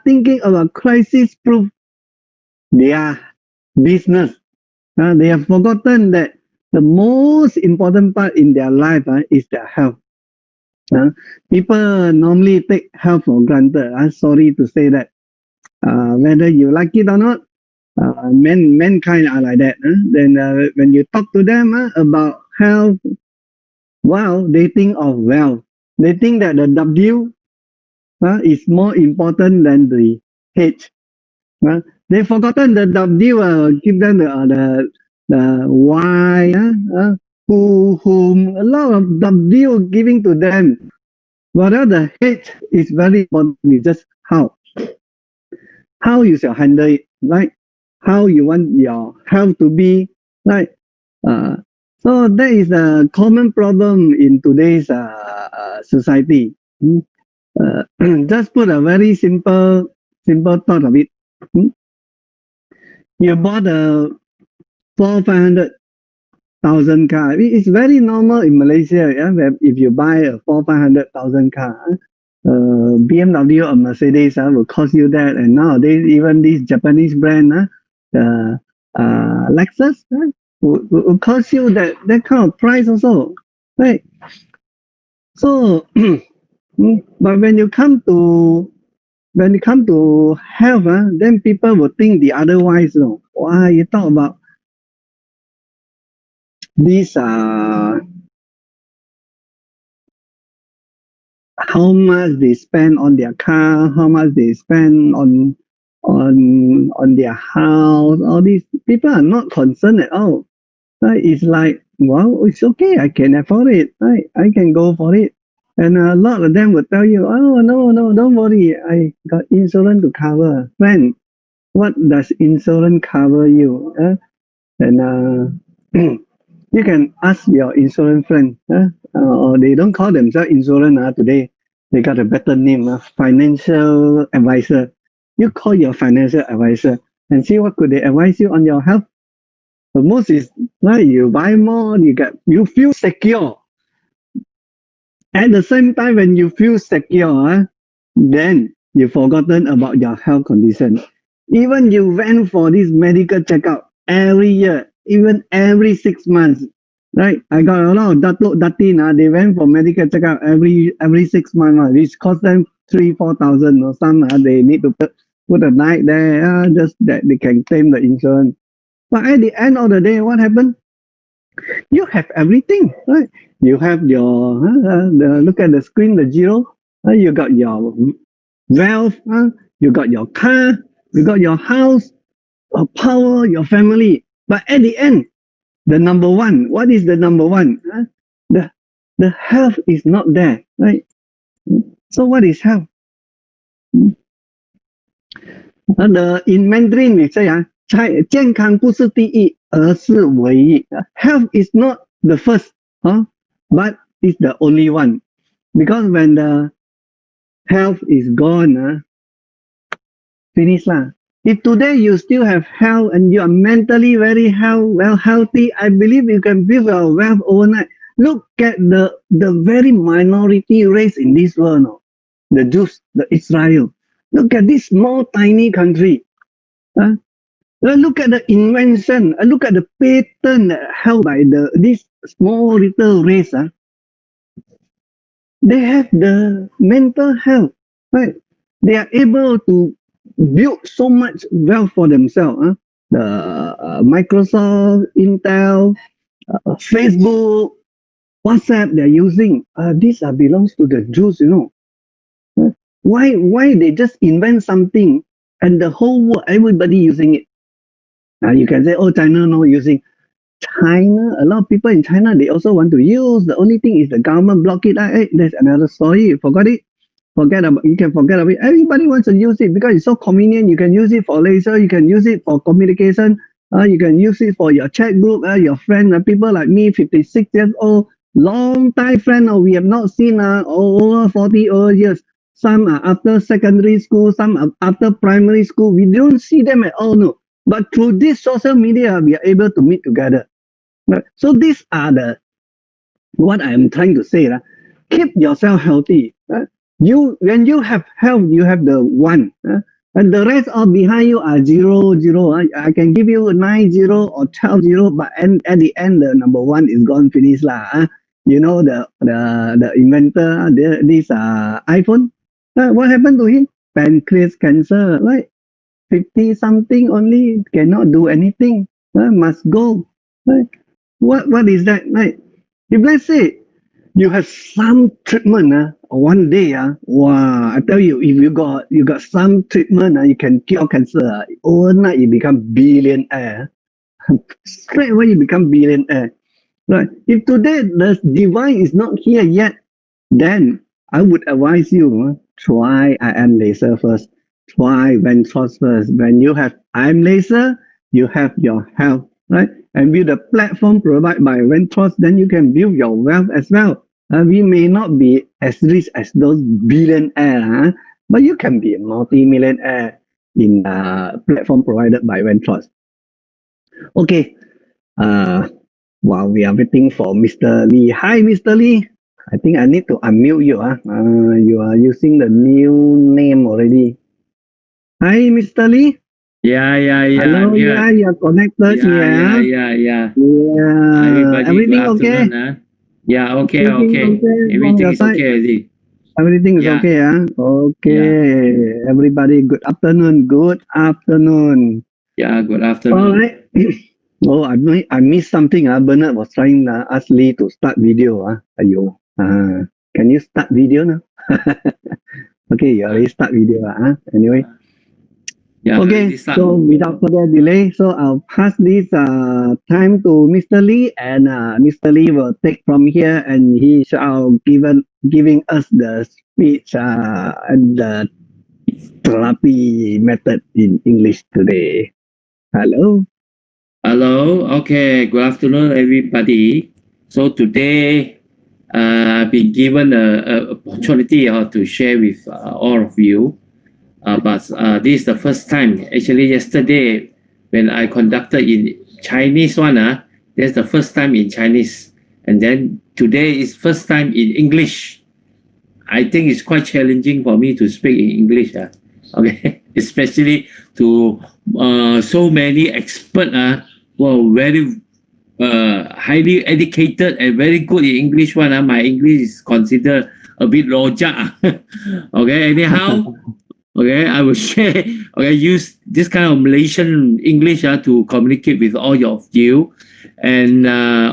thinking about crisis-proof their business. They have forgotten that the most important part in their life is their health. Uh, People normally take health for granted. I'm sorry to say that. Whether you like it or not, mankind are like that. Then when you talk to them about health, well, they think of wealth. They think that the W is more important than the H. They've forgotten the W. Give them the Y. Whom a lot of W giving to them. Whereas the H is very important. It's just how you shall handle it, right? How you want your health to be, right? Uh, so that is a common problem in today's society. Just put a very simple thought of it. Hmm? You bought a 400,000 car. It's very normal in Malaysia. Yeah, where if you buy a 500,000 car, BMW or Mercedes will cost you that. And nowadays, even this Japanese brand, the Lexus, will cost you that kind of price also, right? So, but when you come to health, then people will think the otherwise. Why you talk about this? How much they spend on their car, how much they spend on their house. All these people are not concerned at all. Right? It's like, well, it's okay. I can afford it. Right? I can go for it. And a lot of them will tell you, oh no, don't worry. I got insurance to cover. Friend, what does insurance cover you? And you can ask your insurance friend, or they don't call themselves insurance today. They got a better name, financial advisor. You call your financial advisor and see what could they advise you on your health. The most is right. You buy more, you feel secure. At the same time, when you feel secure, then you've forgotten about your health condition. Even you went for this medical checkup every year, even every 6 months, right? I got a lot of Datuk Datin, they went for medical checkup every 6 months, which cost them 3,000-4,000, or some they need to put a night there, just that they can claim the insurance. But at the end of the day, what happened? You have everything, right? You have your look at the screen, the zero. You got your wealth. You got your car. You got your house, your power, your family. But at the end, the number one. What is the number one? The the health is not there, right? So what is health? In Mandarin we say 健康不是第一，而是唯一。Health is not the first, but it's the only one. Because when the health is gone, finish lah. If today you still have health and you are mentally very healthy, I believe you can build your wealth overnight. Look at the very minority race in this world, the Jews, the Israel. Look at this small tiny country. Look at the invention. Look at the patent held by this small little race. They have the mental health, right? They are able to build so much wealth for themselves. The Microsoft, Intel, Facebook, WhatsApp they're using. These belongs to the Jews, Why they just invent something and the whole world, everybody using it? You can say, oh, China not using. China, a lot of people in China, they also want to use. The only thing is the government block it. Hey, there's another story. You forgot it. You can forget about it. Everybody wants to use it because it's so convenient. You can use it for leisure. You can use it for communication. You can use it for your chat group. Your friend, people like me, 56 years old, long time friend. We have not seen over 40 years. Some are after secondary school. Some are after primary school. We don't see them at all. No. But through this social media, we are able to meet together. So these are what I am trying to say. Keep yourself healthy. when you have health, you have the one, and the rest all behind you are zero zero. I can give you 9 0 or 12 0, but at the end the number one is gone, finish lah. You know the inventor, this iPhone. What happened to him? Pancreas cancer, right? 50 something only, cannot do anything. Must go. Right? What is that? Right? If let's say you have some treatment, one day, wow, I tell you, if you got some treatment, you can cure cancer. Overnight you become billionaire. Straight away you become billionaire. Right? If today the divine is not here yet, then I would advise you, try IM laser first. Try Ventros first. When you have IM laser, you have your health, right? And with the platform provided by Ventros, then you can build your wealth as well. We may not be as rich as those billionaires, but you can be a multi-millionaire in the platform provided by Ventros. Okay. While we are waiting for Mr. Lee. Hi, Mr. Lee. I think I need to unmute you. You are using the new name already. Hi, Mr. Lee. Yeah. Hello, Yeah. you are connected. Yeah. Yeah. Everybody, Everything good okay? afternoon. Yeah, okay. Everything okay from Everything your is side? okay already. Everything is Yeah. okay, Yeah. Okay. Everybody, good afternoon. Good afternoon. Yeah, good All afternoon. right. Oh, I missed something. Bernard was trying to ask Lee to start video. Ayo. Can you start video now? Okay, you already start video. Anyway. Yeah, Okay, already start. so without further delay, so I'll pass this time to Mr. Lee, and Mr. Lee will take from here, and he shall giving us the speech and the therapy method in English today. Hello. Hello. Okay, good afternoon, everybody. So today, I've been given a opportunity to share with all of you. But this is the first time. Actually, yesterday when I conducted in Chinese one, that's the first time in Chinese, and then today is first time in English. I think it's quite challenging for me to speak in English. Okay, especially to so many experts who are very highly educated and very good in English one. My English is considered a bit rojak. Okay, anyhow. Okay, I will share. Okay, use this kind of Malaysian English to communicate with all of you, and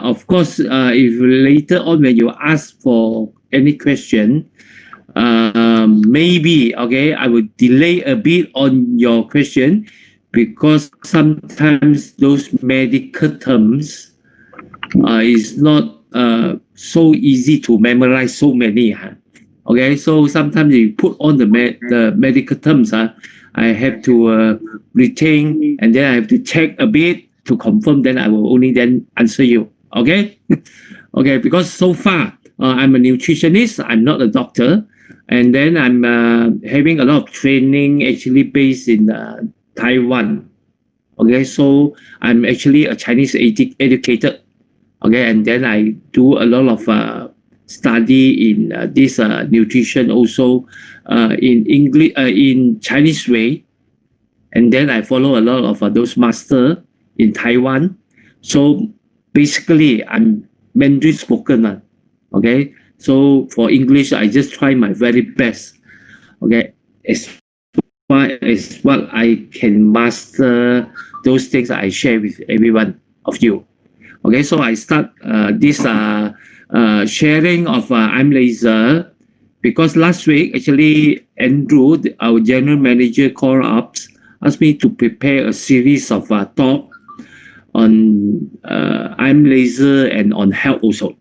of course, if later on when you ask for any question, maybe okay, I will delay a bit on your question because sometimes those medical terms is not so easy to memorize so many. Okay, so sometimes you put on the medical terms. I have to retain, and then I have to check a bit to confirm. Then I will only then answer you. Okay, okay. Because so far I'm a nutritionist. I'm not a doctor, and then I'm having a lot of training actually based in Taiwan. Okay, so I'm actually a Chinese educated. Okay, and then I do a lot of study in this nutrition also in English in Chinese way, and then I follow a lot of those master in Taiwan. So basically, I'm Mandarin spoken. Okay, so for English, I just try my very best. Okay, as far as what I can master, those things I share with everyone of you. Okay, so I start this sharing of I'm laser because last week actually Andrew, our general manager, called up, asked me to prepare a series of talk on I'm laser and on health also.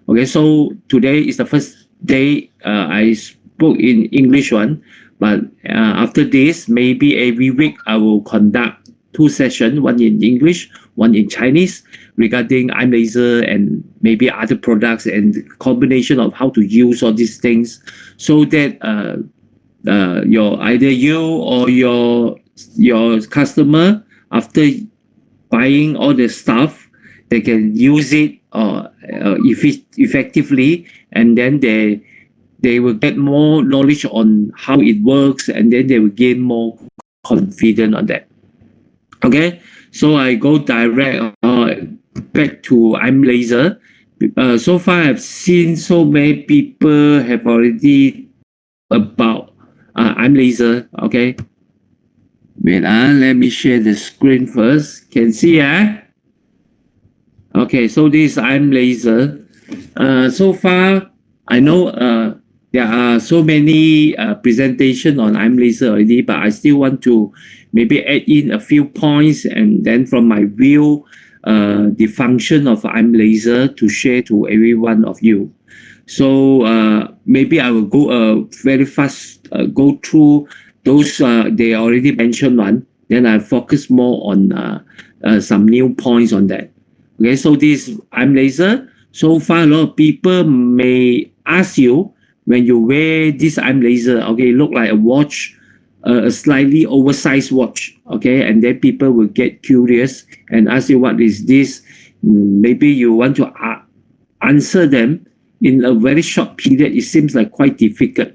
Okay, so today is the first day I spoke in English one, but after this, maybe every week I will conduct 2 sessions, one in English, one in Chinese, regarding eye laser and maybe other products and combination of how to use all these things, so that your either you or your customer after buying all the stuff, they can use it effectively, and then they will get more knowledge on how it works, and then they will gain more confidence on that. Okay, so I go direct back to I'm laser. So far, I've seen so many people have already about I'm laser. Okay, wait, let me share the screen first. Can see, okay, so this I'm laser. So far, I know there are so many presentation on I'm laser already, but I still want to maybe add in a few points, and then from my view, the function of I'm laser to share to every one of you. So maybe I will go very fast, go through those they already mentioned one. Then I focus more on some new points on that. Okay, so this I'm laser. So far, a lot of people may ask you when you wear this I'm laser. Okay, look like a watch, a slightly oversized watch. Okay, and then people will get curious and ask you what is this. Maybe you want to answer them in a very short period. It seems like quite difficult.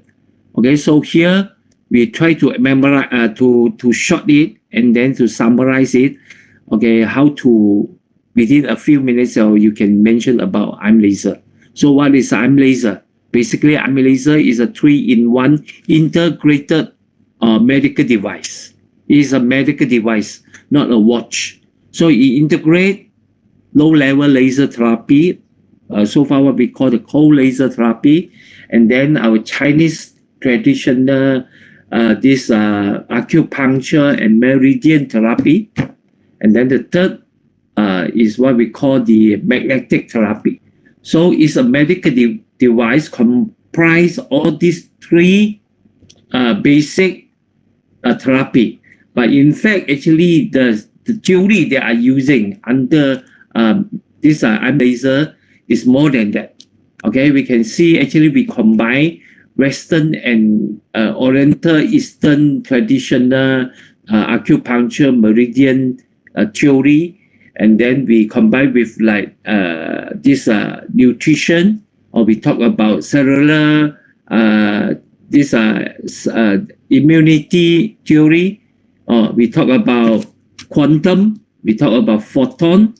Okay, so here we try to memorize, to short it and then to summarize it. Okay, how to within a few minutes, or you can mention about I'm laser. So what is I'm laser? Basically, I'm laser is a 3-in-1 integrated medical device. It is a medical device, not a watch. So it integrates low-level laser therapy, so far what we call the cold laser therapy, and then our Chinese traditional this acupuncture and meridian therapy, and then the third is what we call the magnetic therapy. So it's a medical device comprise all these three basic therapy. But in fact, actually, the theory they are using under this I'm laser is more than that. Okay, we can see actually we combine Western and Oriental, Eastern traditional acupuncture, meridian theory, and then we combine with like this nutrition, or we talk about cellular, this immunity theory, or we talk about quantum, we talk about photon,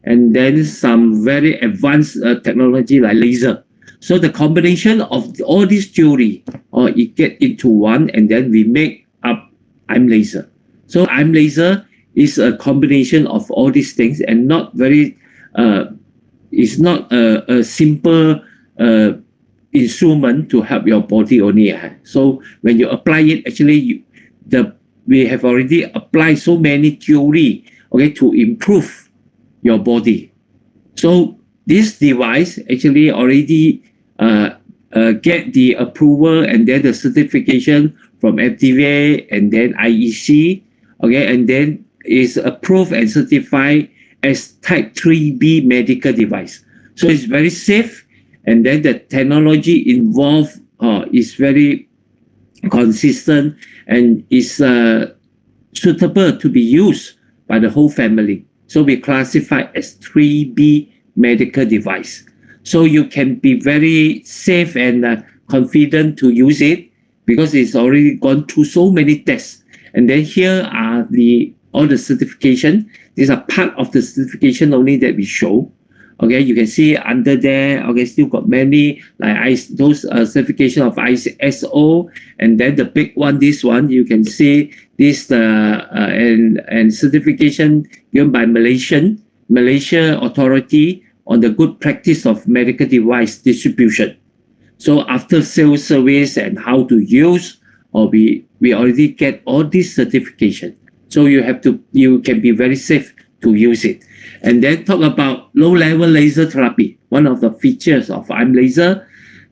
and then some very advanced technology like laser. So the combination of all this theory, or it get into one, and then we make up I'm laser. So I'm laser is a combination of all these things, and not very, it's not a simple instrument to help your body only. So when you apply it, actually, we have already applied so many theory, okay, to improve your body. So this device actually already get the approval and then the certification from FDA and then IEC, okay, and then is approved and certified as type 3B medical device. So it's very safe, and then the technology involved is very consistent and is suitable to be used by the whole family. So we classify as 3B medical device. So you can be very safe and confident to use it because it's already gone through so many tests. And then here are all the certification. These are part of the certification only that we show. Okay, you can see under there, okay, still got many, like those certification of ISO, and then the big one, this one, you can see this and certification given by Malaysia Authority on the good practice of medical device distribution. So after sales service and how to use, or we already get all this certification. So you can be very safe to use it. And then talk about low-level laser therapy. One of the features of I'm laser.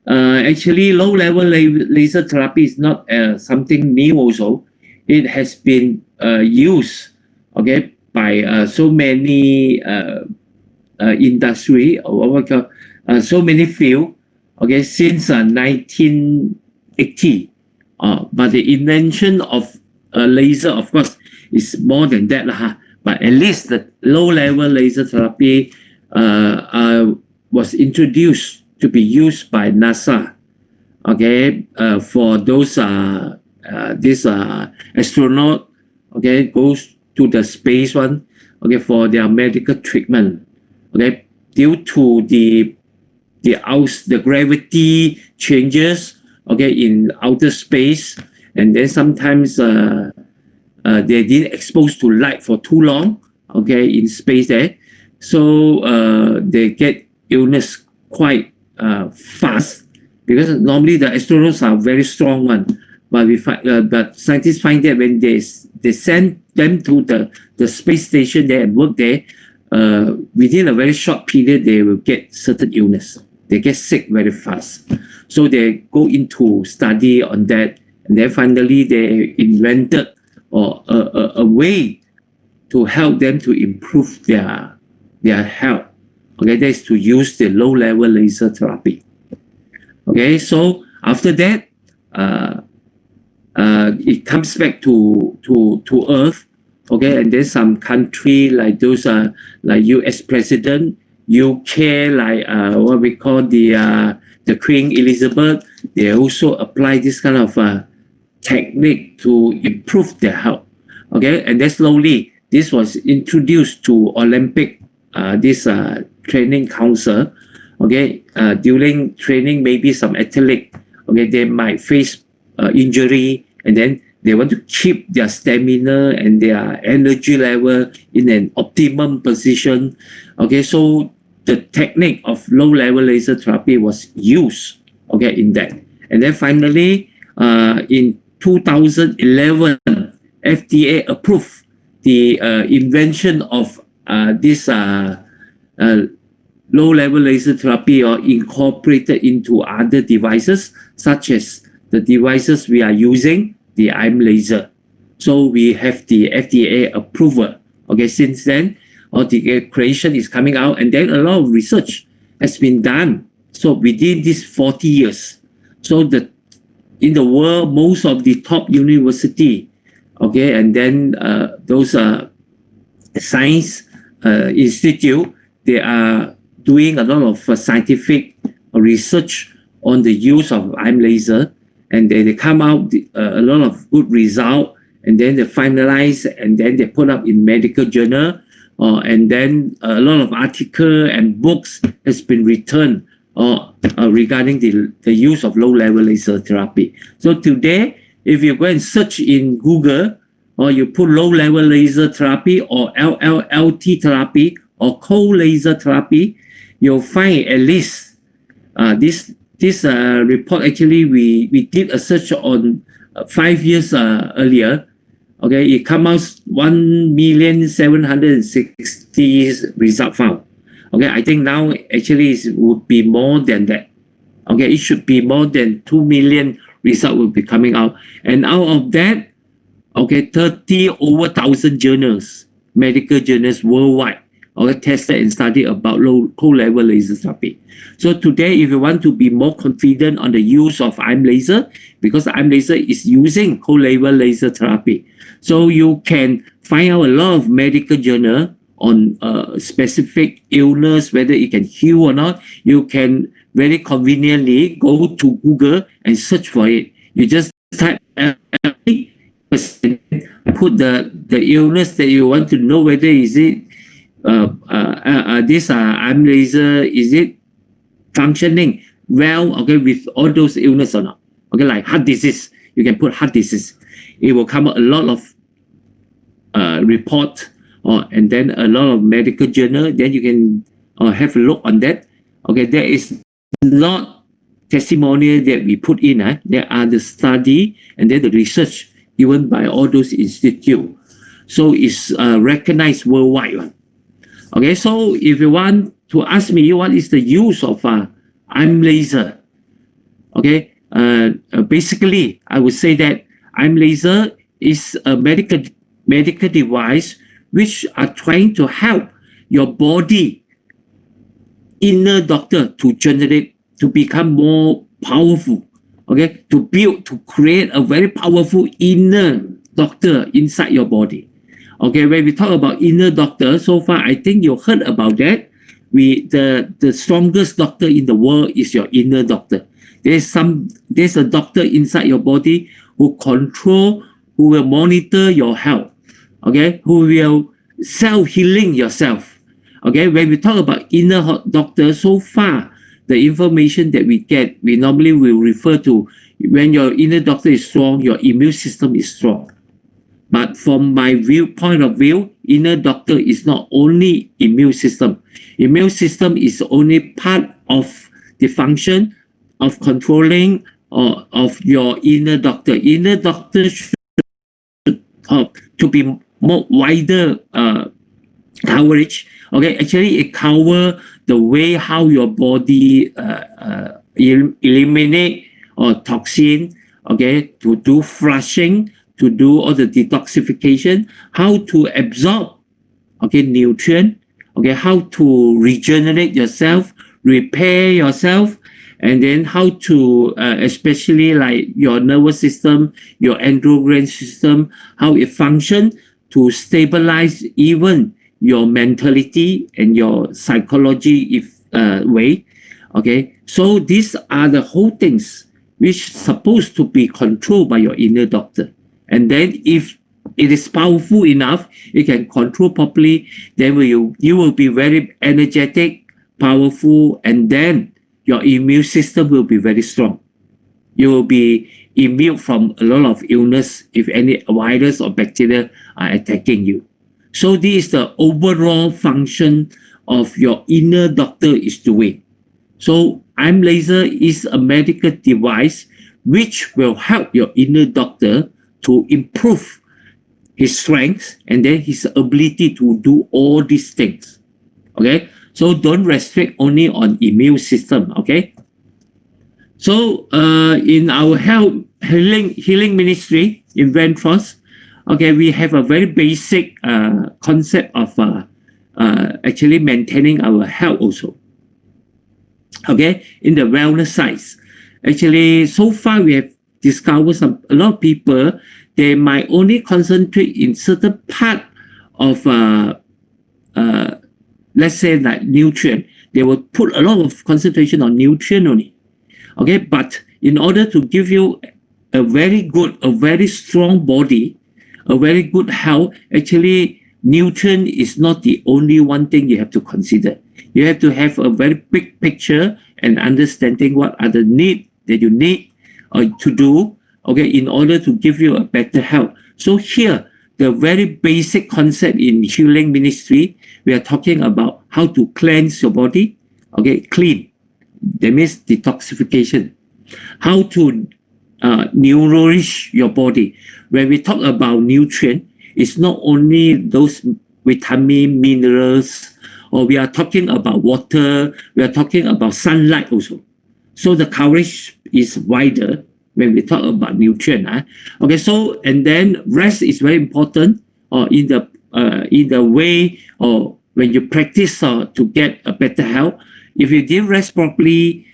Actually, low-level laser therapy is not something new also. It has been used, okay, by so many industry, or what we call so many field, okay, since 1980. But the invention of laser, of course, is more than that, but at least the low-level laser therapy was introduced to be used by NASA okay, for those this astronaut, okay, goes to the space one, okay, for their medical treatment, okay, due to the gravity changes, okay, in outer space, and then sometimes they didn't expose to light for too long, okay, in space there, so they get illness quite fast, because normally the astronauts are very strong one, but but scientists find that when they send them to the space station there and work there, within a very short period they will get certain illness. They get sick very fast, so they go into study on that, and then finally they invented or a way to help them to improve their health. Okay, that is to use the low level laser therapy. Okay, so after that, it comes back to Earth. Okay, and then some country like those like U.S. President, UK, like what we call the Queen Elizabeth, they also apply this kind of technique to improve their health. Okay, and then slowly this was introduced to Olympic this training council. Okay, during training, maybe some athlete, okay, they might face injury, and then they want to keep their stamina and their energy level in an optimum position. Okay, so the technique of low level laser therapy was used, okay, in that. And then finally, in 2011, FDA approved the invention of this low-level laser therapy, or incorporated into other devices, such as the devices we are using, the IM laser. So we have the FDA approval. Okay, since then, or the creation is coming out, and then a lot of research has been done. So within these 40 years, so in the world, most of the top university, okay, and then those science institute, they are doing a lot of scientific research on the use of IM laser, and they come out a lot of good result, and then they finalize, and then they put up in medical journal, and then a lot of article and books has been written regarding the use of low-level laser therapy. So today, if you go and search in Google, or you put low-level laser therapy or LLLT therapy or cold laser therapy, you'll find at least this report. Actually, we did a search on 5 years earlier. Okay, it comes out 1,760,000 result found. Okay, I think now actually it would be more than that. Okay, it should be more than 2 million result will be coming out, and out of that, okay, 30 over 1,000 journals, medical journals worldwide, okay, tested and studied about cold level laser therapy. So today, if you want to be more confident on the use of IM laser, because IM laser is using cold level laser therapy, so you can find out a lot of medical journal on specific illness, whether it can heal or not. You can very conveniently go to Google and search for it. You just type put the illness that you want to know, whether is it this IM laser, is it functioning well, okay, with all those illness or not. Okay, like heart disease, you can put heart disease. It will come out a lot of report, and then a lot of medical journal. Then you can have a look on that. Okay, there is not testimonial that we put in. There are the study and then the research given by all those institutes. So it's recognized worldwide. Okay, so if you want to ask me what is the use of IM laser, okay, basically I would say that IM laser is a medical device which are trying to help your body inner doctor to become more powerful, okay, to create a very powerful inner doctor inside your body. Okay, when we talk about inner doctor, so far I think you heard about that. The strongest doctor in the world is your inner doctor. There's a doctor inside your body who who will monitor your health, okay, who will self-healing yourself. Okay, when we talk about inner doctor, so far the information that we get, we normally will refer to when your inner doctor is strong, your immune system is strong. But from my point of view, inner doctor is not only immune system. Immune system is only part of the function of controlling of your inner doctor. Inner doctor should to be more wider coverage. Okay, actually it cover the way how your body eliminate or toxin. Okay, to do flushing, to do all the detoxification, how to absorb, okay, nutrient, okay, how to regenerate yourself, repair yourself, and then how to especially like your nervous system, your endocrine system, how it function to stabilize even your mentality and your psychology if way. Okay, so these are the whole things which supposed to be controlled by your inner doctor. And then if it is powerful enough, it can control properly, then you will be very energetic, powerful, and then your immune system will be very strong. You will be immune from a lot of illness if any virus or bacteria are attacking you. So this is the overall function of your inner doctor is doing. So I'm laser is a medical device which will help your inner doctor to improve his strength and then his ability to do all these things. Okay, so don't restrict only on immune system. Okay, so in our healing ministry in Ventros, okay, we have a very basic concept of actually maintaining our health also. Okay, in the wellness side, actually so far we have discovered a lot of people, they might only concentrate in certain part of let's say like nutrient. They will put a lot of concentration on nutrient only. Okay, but in order to give you a very strong body, a very good health, actually nutrient is not the only one thing you have to consider. You have to have a very big picture and understanding what are the needs that you need to do, okay, in order to give you a better health. So here, the very basic concept in healing ministry, we are talking about how to cleanse your body, okay, clean. That means detoxification. How to nourish your body. When we talk about nutrient, it's not only those vitamin, minerals, or we are talking about water, we are talking about sunlight also. So the coverage is wider when we talk about nutrient. Okay, so and then rest is very important in the way or when you practice to get a better health. If you didn't rest properly,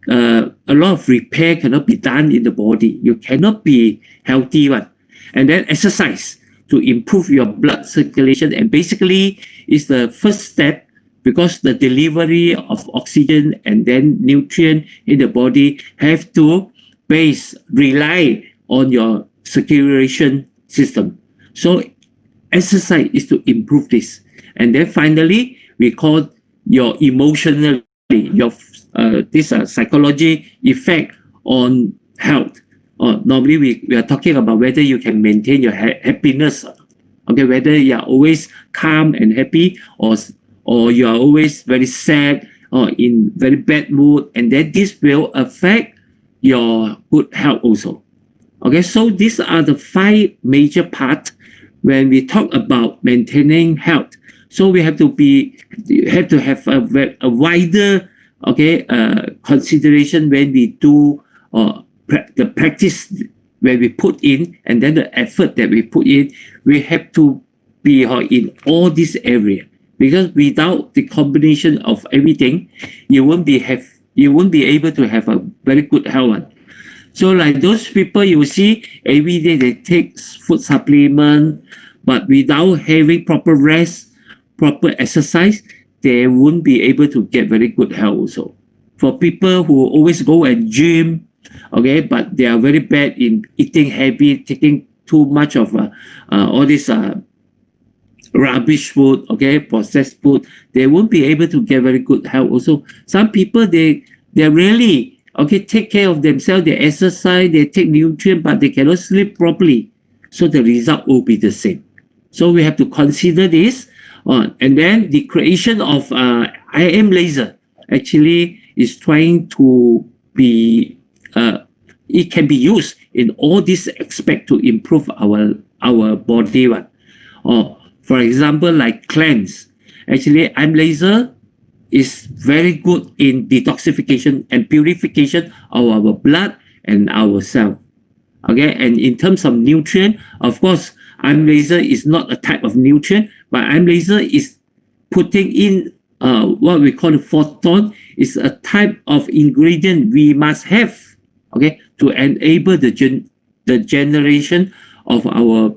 a lot of repair cannot be done in the body. You cannot be healthy one. And then exercise to improve your blood circulation, and basically is the first step because the delivery of oxygen and then nutrient in the body have to rely on your circulation system. So exercise is to improve this. And then finally, we call your emotionally, your this psychology effect on health. Normally we are talking about whether you can maintain your happiness. Okay, whether you are always calm and happy, or you are always very sad or in very bad mood, and then this will affect your good health also. Okay, so these are the 5 major parts when we talk about maintaining health. So we have to have a wider consideration when we do the practice when we put in, and then the effort that we put in. We have to be in all these areas, because without the combination of everything, you won't be able to have a very good health. So like those people you see every day they take food supplement, but without having proper rest, proper exercise, they won't be able to get very good health also. for people who always go and gym, okay, but they are very bad in eating heavy, taking too much of all this rubbish food, okay, processed food, they won't be able to get very good health. Also, some people they really okay take care of themselves, they exercise, they take nutrient, but they cannot sleep properly. So the result will be the same. So we have to consider this. And then the creation of IM laser actually is trying to be it can be used in all these aspects to improve our body one. Or for example, like cleanse. Actually, IM laser is very good in detoxification and purification of our blood and our cell. Okay, and in terms of nutrient, of course, IM laser is not a type of nutrient, but IM laser is putting in what we call photon, is a type of ingredient we must have, okay, to enable the generation of our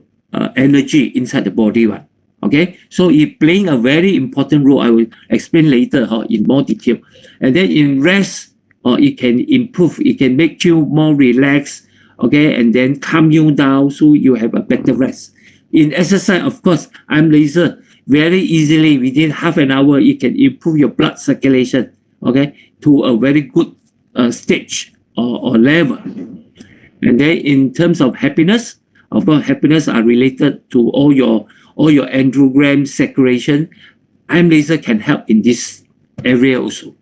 energy inside the body one. Okay, so it playing a very important role. I will explain later in more detail. And then in rest, it can improve, it can make you more relaxed, okay, and then calm you down so you have a better rest. In exercise, of course, IM laser very easily within half an hour, it can improve your blood circulation, okay, to a very good stage or level. And then in terms of happiness, of course, happiness are related to all your androgram secretion. IM laser can help in this area also.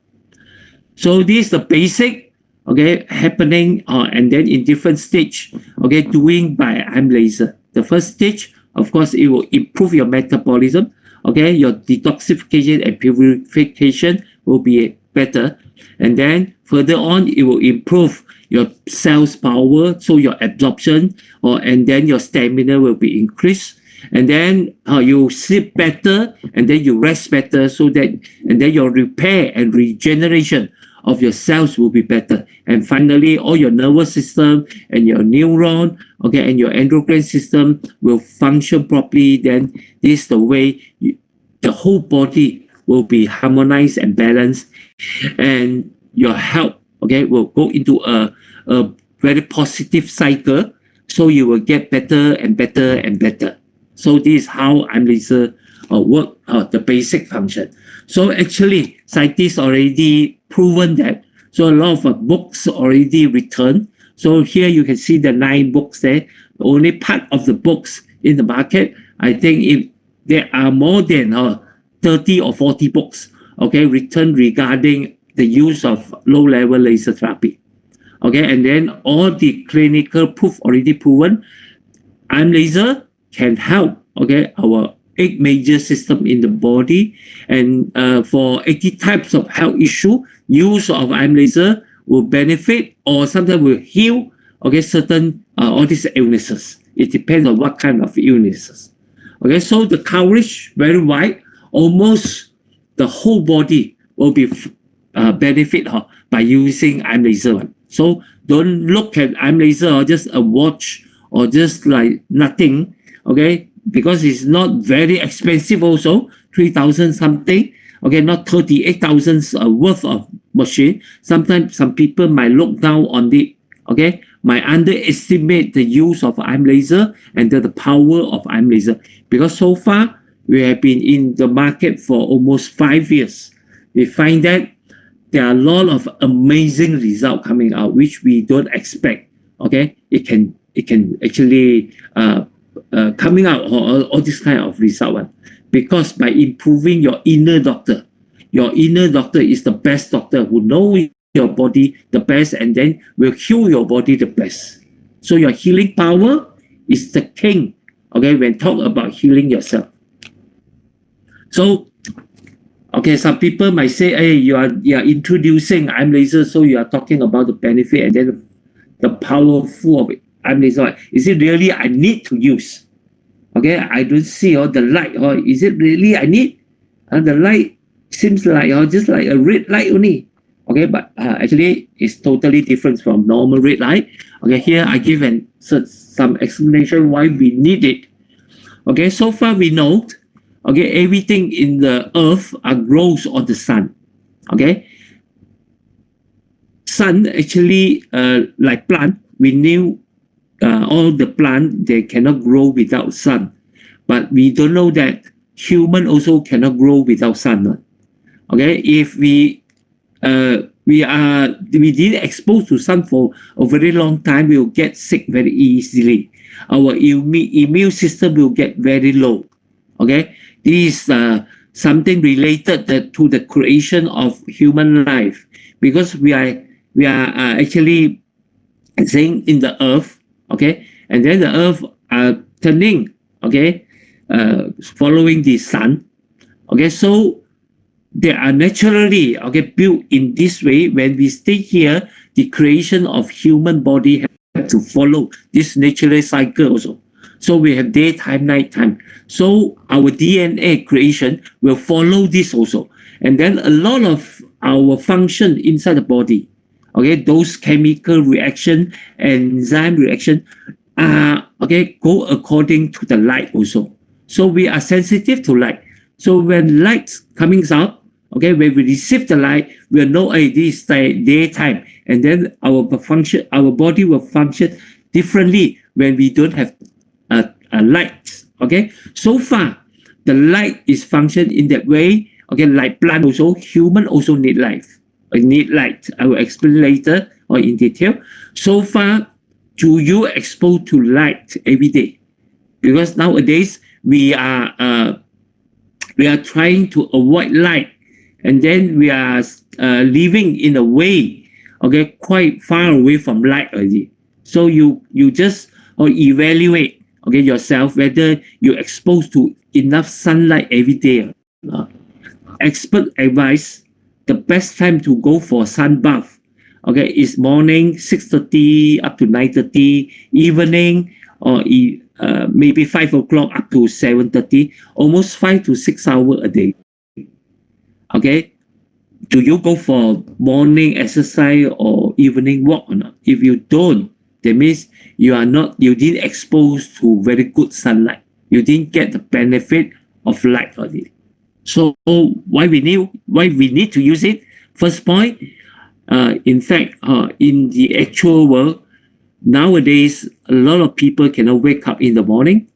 So this is the basic, okay, happening, and then in different stage, okay, doing by IM laser. The first stage, of course, it will improve your metabolism, okay, your detoxification and purification will be better. And then further on, it will improve your cells power, so your absorption, and then your stamina will be increased. And then you sleep better, and then you rest better, so that, and then your repair and regeneration of your cells will be better. And finally, all your nervous system and your neuron, okay, and your endocrine system will function properly. Then this is the way the whole body will be harmonized and balanced, and your health, okay, will go into a very positive cycle. So you will get better and better and better. So this is how IM laser work, the basic function. So actually, scientists already proven that. So a lot of books already written. So here you can see the 9 books there. Only part of the books in the market. I think if there are more than 30 or 40 books, okay, written regarding the use of low-level laser therapy. Okay, and then all the clinical proof already proven. IM laser can help, okay, our 8 major system in the body, and for 80 types of health issue, use of IM laser will benefit or sometimes will heal, okay, certain all these illnesses. It depends on what kind of illnesses. Okay, so the coverage very wide, almost the whole body will be benefit by using IM laser. So don't look at IM laser or just a watch or just like nothing, okay, because it's not very expensive also, 3,000 something, okay, not 38,000 worth of machine. Sometimes some people might look down on it, okay, might underestimate the use of IM laser and the power of IM laser, because so far we have been in the market for almost 5 years. We find that there are a lot of amazing results coming out which we don't expect. Okay, it can actually coming out all this kind of result, because by improving your inner doctor is the best doctor who knows your body the best and then will heal your body the best. So your healing power is the king, okay, when talk about healing yourself. So okay, some people might say, hey, you are introducing IM laser, so you are talking about the benefit and then the powerful of IM laser. Is it really I need to use? Okay, I don't see the light. Is it really I need? The light seems like just like a red light only. Okay, but actually it's totally different from normal red light. Okay, here I give some explanation why we need it. Okay, so far we know, okay, everything in the earth grows on the sun. Okay, sun actually, like plant, we knew all the plant, they cannot grow without sun. But we don't know that human also cannot grow without sun. Okay, if we didn't expose to sun for a very long time, we will get sick very easily. Our immune system will get very low. Okay, this is something related to the creation of human life, because we are actually saying in the earth. Okay, and then the earth are turning. Okay, following the sun. Okay, so they are naturally, okay, built in this way. When we stay here, the creation of human body have to follow this natural cycle also. So we have daytime, nighttime. So our DNA creation will follow this also. And then a lot of our function inside the body, okay, those chemical reaction, enzyme reaction, okay, go according to the light also. So we are sensitive to light. So when light coming out, okay, when we receive the light, we'll know, hey, this is daytime, and then our body will function differently when we don't have a light. Okay, so far the light is function in that way. Okay, like plant also, human also need life, need light. I will explain later or in detail. So far, do you expose to light every day? Because nowadays we are trying to avoid light, and then we are living in a way, okay, quite far away from light already. So you just evaluate, okay, yourself whether you're exposed to enough sunlight every day. Expert advice: the best time to go for sun bath, okay, is morning 6:30 up to 9:30, evening or maybe 5 o'clock up to 7:30, almost 5 to 6 hours a day. Okay, do you go for morning exercise or evening walk or not? If you don't, that means you didn't expose to very good sunlight. You didn't get the benefit of light on it. So why we need to use it? First point, in fact, in the actual world nowadays, a lot of people cannot wake up in the morning.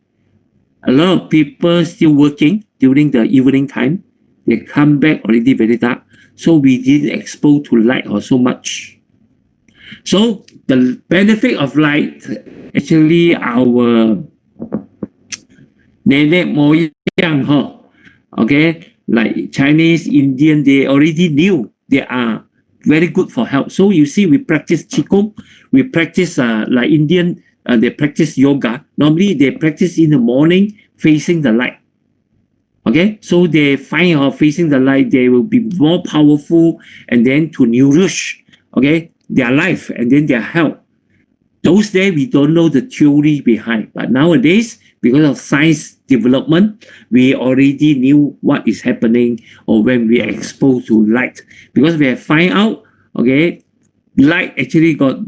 A lot of people still working during the evening time. They come back already very dark. So we didn't expose to light or so much. So the benefit of light, actually our nenek moyang, okay, like Chinese, Indian, they already knew they are very good for health. So you see, we practice Qigong, we practice like Indian, they practice yoga. Normally they practice in the morning facing the light. Okay, so they find out facing the light, they will be more powerful, and then to nourish, okay, their life and then their health. Those days we don't know the theory behind, but nowadays, because of science development, we already knew what is happening or when we are exposed to light. Because we have find out, okay, light actually got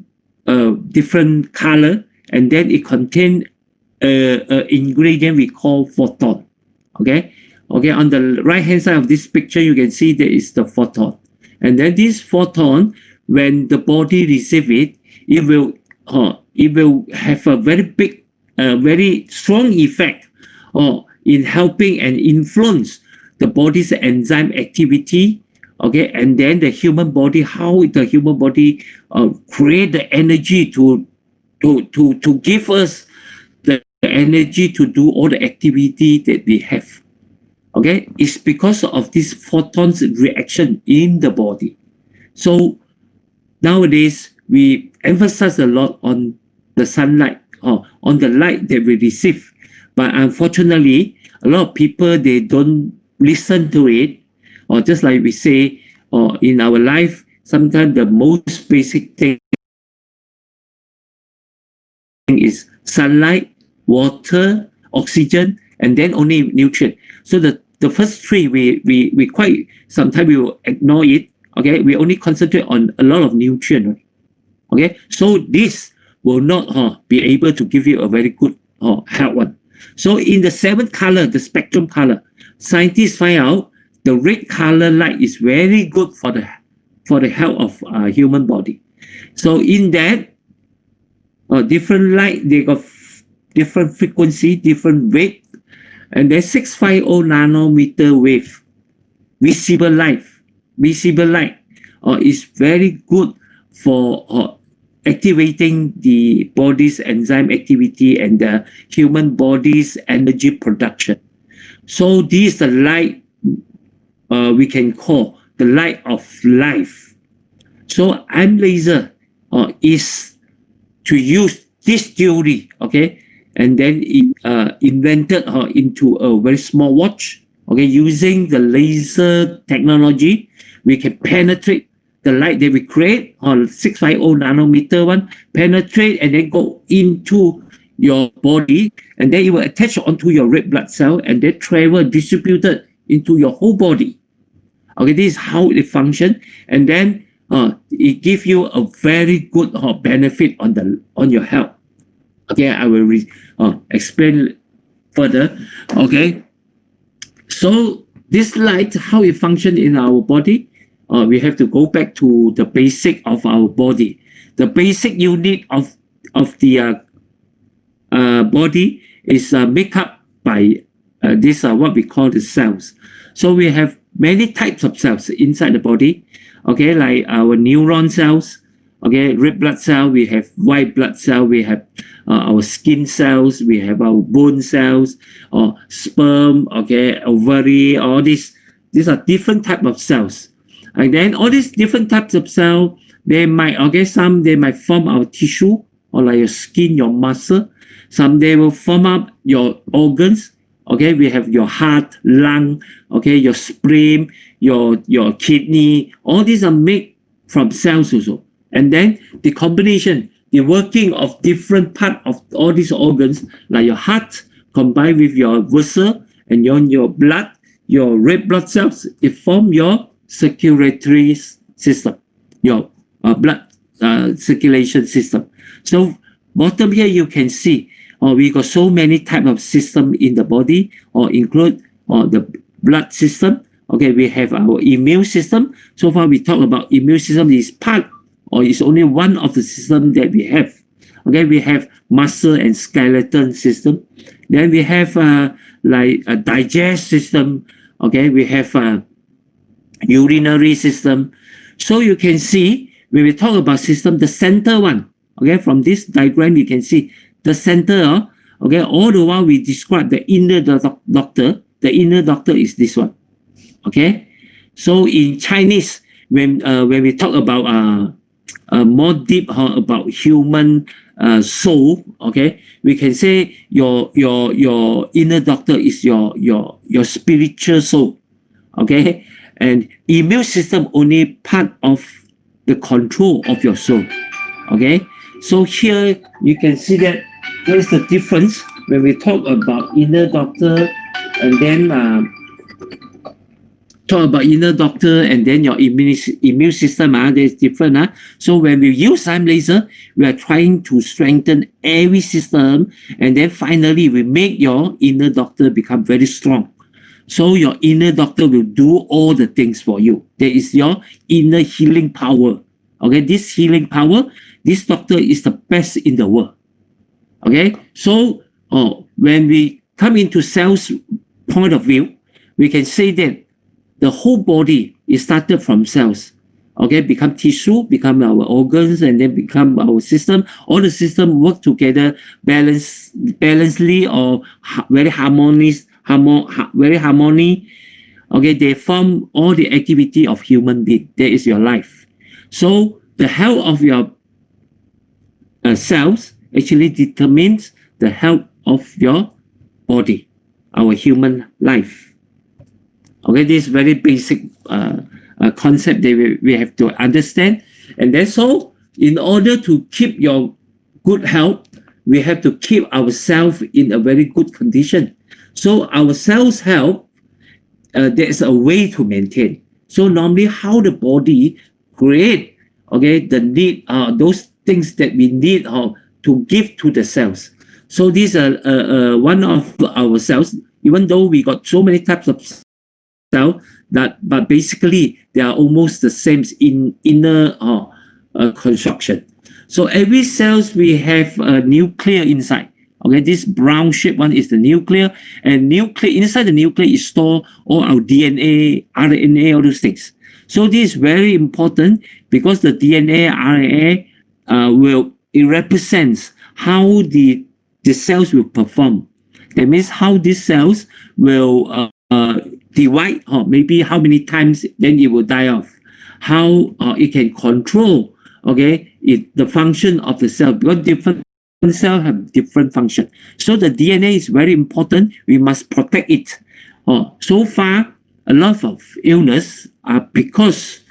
a different color, and then it contains an ingredient we call photon. Okay, on the right hand side of this picture, you can see there is the photon, and then this photon, when the body receive it, it will have a very big, very strong effect in helping and influence the body's enzyme activity. Okay, and then the human body, how the human body create the energy to give us the energy to do all the activity that we have. Okay, it's because of this photons reaction in the body. So nowadays we emphasize a lot on the sunlight or on the light that we receive, but unfortunately a lot of people, they don't listen to it. Or just like we say, or in our life, sometimes the most basic thing is sunlight, water, oxygen, and then only nutrient. So the first three, we quite sometimes we will ignore it. Okay, we only concentrate on a lot of nutrient. Okay, so this will not be able to give you a very good health one. So in the seventh color, the spectrum color, scientists find out the red color light is very good for the for the health of human body. So in that, different light, they got different frequency, different weight, and there's 650 nanometer wave, visible light, visible light, is very good for activating the body's enzyme activity and the human body's energy production. So this is the light we can call the light of life. So I'm laser is to use this theory, okay, and then it invented into a very small watch, okay, using the laser technology. We can penetrate the light that we create on 650 nanometer one, penetrate and then go into your body, and then it will attach onto your red blood cell and then travel distributed into your whole body. Okay, this is how it functions, and then it gives you a very good benefit on your health. Okay, I will explain further. Okay, so this light, how it functions in our body, we have to go back to the basic of our body. The basic unit of the body is made up by this what we call the cells. So we have many types of cells inside the body. Okay, like our neuron cells. Okay, red blood cell. We have white blood cell. We have our skin cells. We have our bone cells, or sperm. Okay, ovary. All these are different type of cells. And then all these different types of cells, they might they might form our tissue, or like your skin, your muscle. Some they will form up your organs. Okay, we have your heart, lung, okay, your spleen, your kidney. All these are made from cells also. And then the combination, the working of different part of all these organs, like your heart, combined with your vessel and your blood, your red blood cells, it form your circulatory system, your blood circulation system. So bottom here you can see we got so many type of system in the body, or include the blood system. Okay, we have our immune system. So far we talk about immune system is part, or is only one of the system that we have. Okay, we have muscle and skeleton system. Then we have like a digest system. Okay, we have urinary system. So you can see when we talk about system, the center one. Okay, from this diagram you can see the center. Okay, all the while we describe the inner doctor. The inner doctor is this one. Okay, so in Chinese, when we talk about more deep about human soul, okay, we can say your inner doctor is your spiritual soul. Okay, and immune system only part of the control of your soul. Okay, so here you can see that there is the difference when we talk about inner doctor, and then talk about inner doctor and then your immune system, there's different. So when we use time laser, we are trying to strengthen every system, and then finally we make your inner doctor become very strong. So your inner doctor will do all the things for you. There is your inner healing power. Okay, this healing power, this doctor is the best in the world. Okay, so when we come into cells point of view, we can say that the whole body is started from cells. Okay, become tissue, become our organs, and then become our system. All the system work together balancedly, or very harmonious, very harmony. Okay, they form all the activity of human being. That is your life. So the health of your cells actually determines the health of your body, our human life. Okay, this very basic concept that we have to understand. And then so in order to keep your good health, we have to keep ourselves in a very good condition. So our cells health, there is a way to maintain. So normally how the body create, okay, the need, those things that we need to give to the cells. So these are one of our cells, even though we got so many types of cell that, but basically they are almost the same in inner construction. So every cells we have a nuclear inside. Okay, this brown shape one is the nuclear, and nuclear inside the nuclear is stored all our DNA, RNA, all those things. So this is very important because the DNA, RNA it represents how the cells will perform. That means how these cells will divide, or maybe how many times then it will die off. How it can control, okay, the function of the cell, because different cells have different function. So the DNA is very important. We must protect it. So far, a lot of illness are because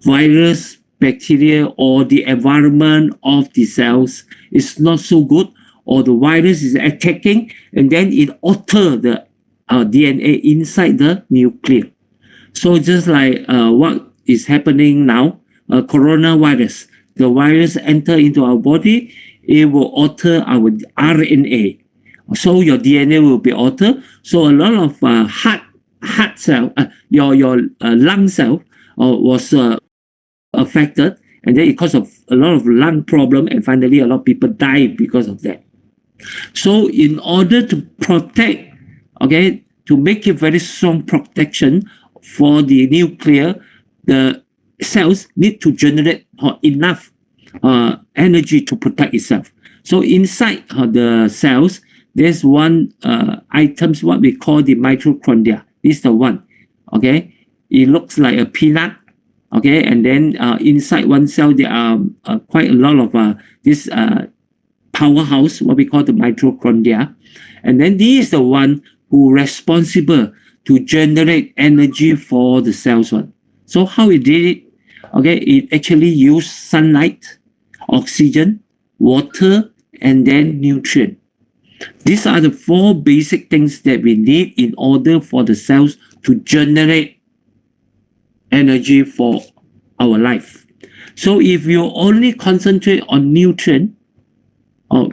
virus, bacteria, or the environment of the cells is not so good, or the virus is attacking, and then it alter the DNA inside the nuclear. So just like what is happening now, coronavirus, the virus enter into our body, it will alter our RNA. So your DNA will be altered. So a lot of heart cell, your lung cell was affected, and then it caused a lot of lung problem, and finally a lot of people die because of that. So in order to protect, okay, to make it very strong protection for the nuclear, the cells need to generate enough energy to protect itself. So inside the cells, there's one items what we call the mitochondria. This is the one, okay? It looks like a peanut, okay? And then inside one cell, there are quite a lot of this powerhouse, what we call the mitochondria. And then this is the one who responsible to generate energy for the cells one. So how it did it? Okay, it actually used sunlight, oxygen, water, and then nutrient. These are the four basic things that we need in order for the cells to generate energy for our life. So if you only concentrate on nutrient,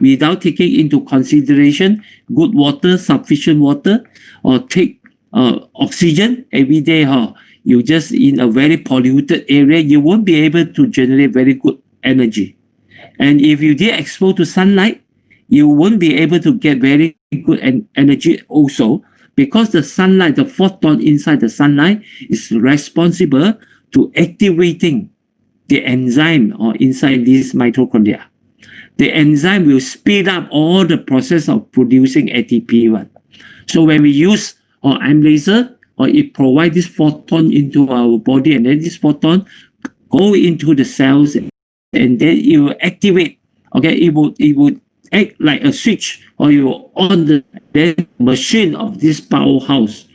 without taking into consideration good water, sufficient water, or take oxygen every day, you just in a very polluted area, you won't be able to generate very good energy. And if you did expose to sunlight, you won't be able to get very good energy also, because the sunlight, the photon inside the sunlight is responsible to activating the enzyme or inside this mitochondria. The enzyme will speed up all the process of producing ATP1. So when we use laser, it provides this photon into our body, and then this photon go into the cells, and then it will activate. Okay, it would act like a switch, or you on the machine of this powerhouse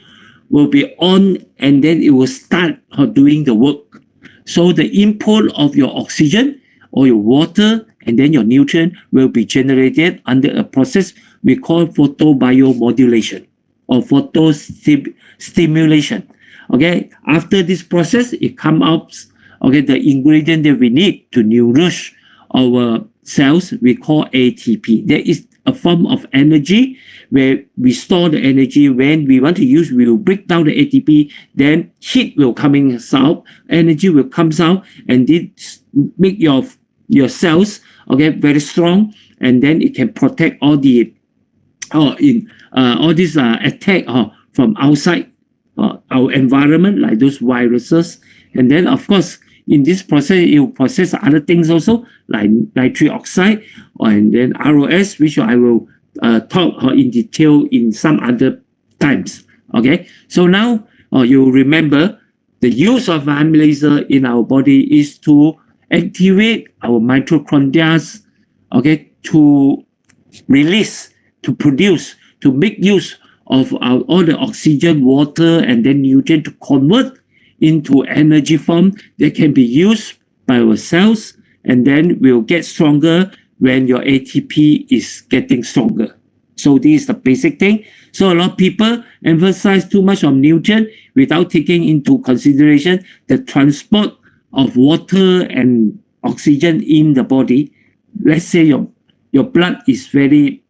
will be on, and then it will start doing the work. So the input of your oxygen or your water and then your nutrient will be generated under a process we call photobiomodulation or photostimulation. Okay, after this process, it comes out, okay, the ingredient that we need to nourish our cells, we call ATP. There is a form of energy where we store the energy. When we want to use, we will break down the ATP, then heat will coming out, energy will come out, and this make your cells, okay, very strong, and then it can protect all the all these attack from outside our environment, like those viruses. And then of course in this process it will process other things also, like nitric oxide and then ROS, which I will talk in detail in some other times. Okay, so now you remember the use of laser in our body is to activate our mitochondria, okay, to release, to produce, to make use of all the oxygen, water, and then nutrient to convert into energy form that can be used by our cells, and then will get stronger when your ATP is getting stronger. So this is the basic thing. So a lot of people emphasize too much on nutrient without taking into consideration the transport of water and oxygen in the body. Let's say your blood is very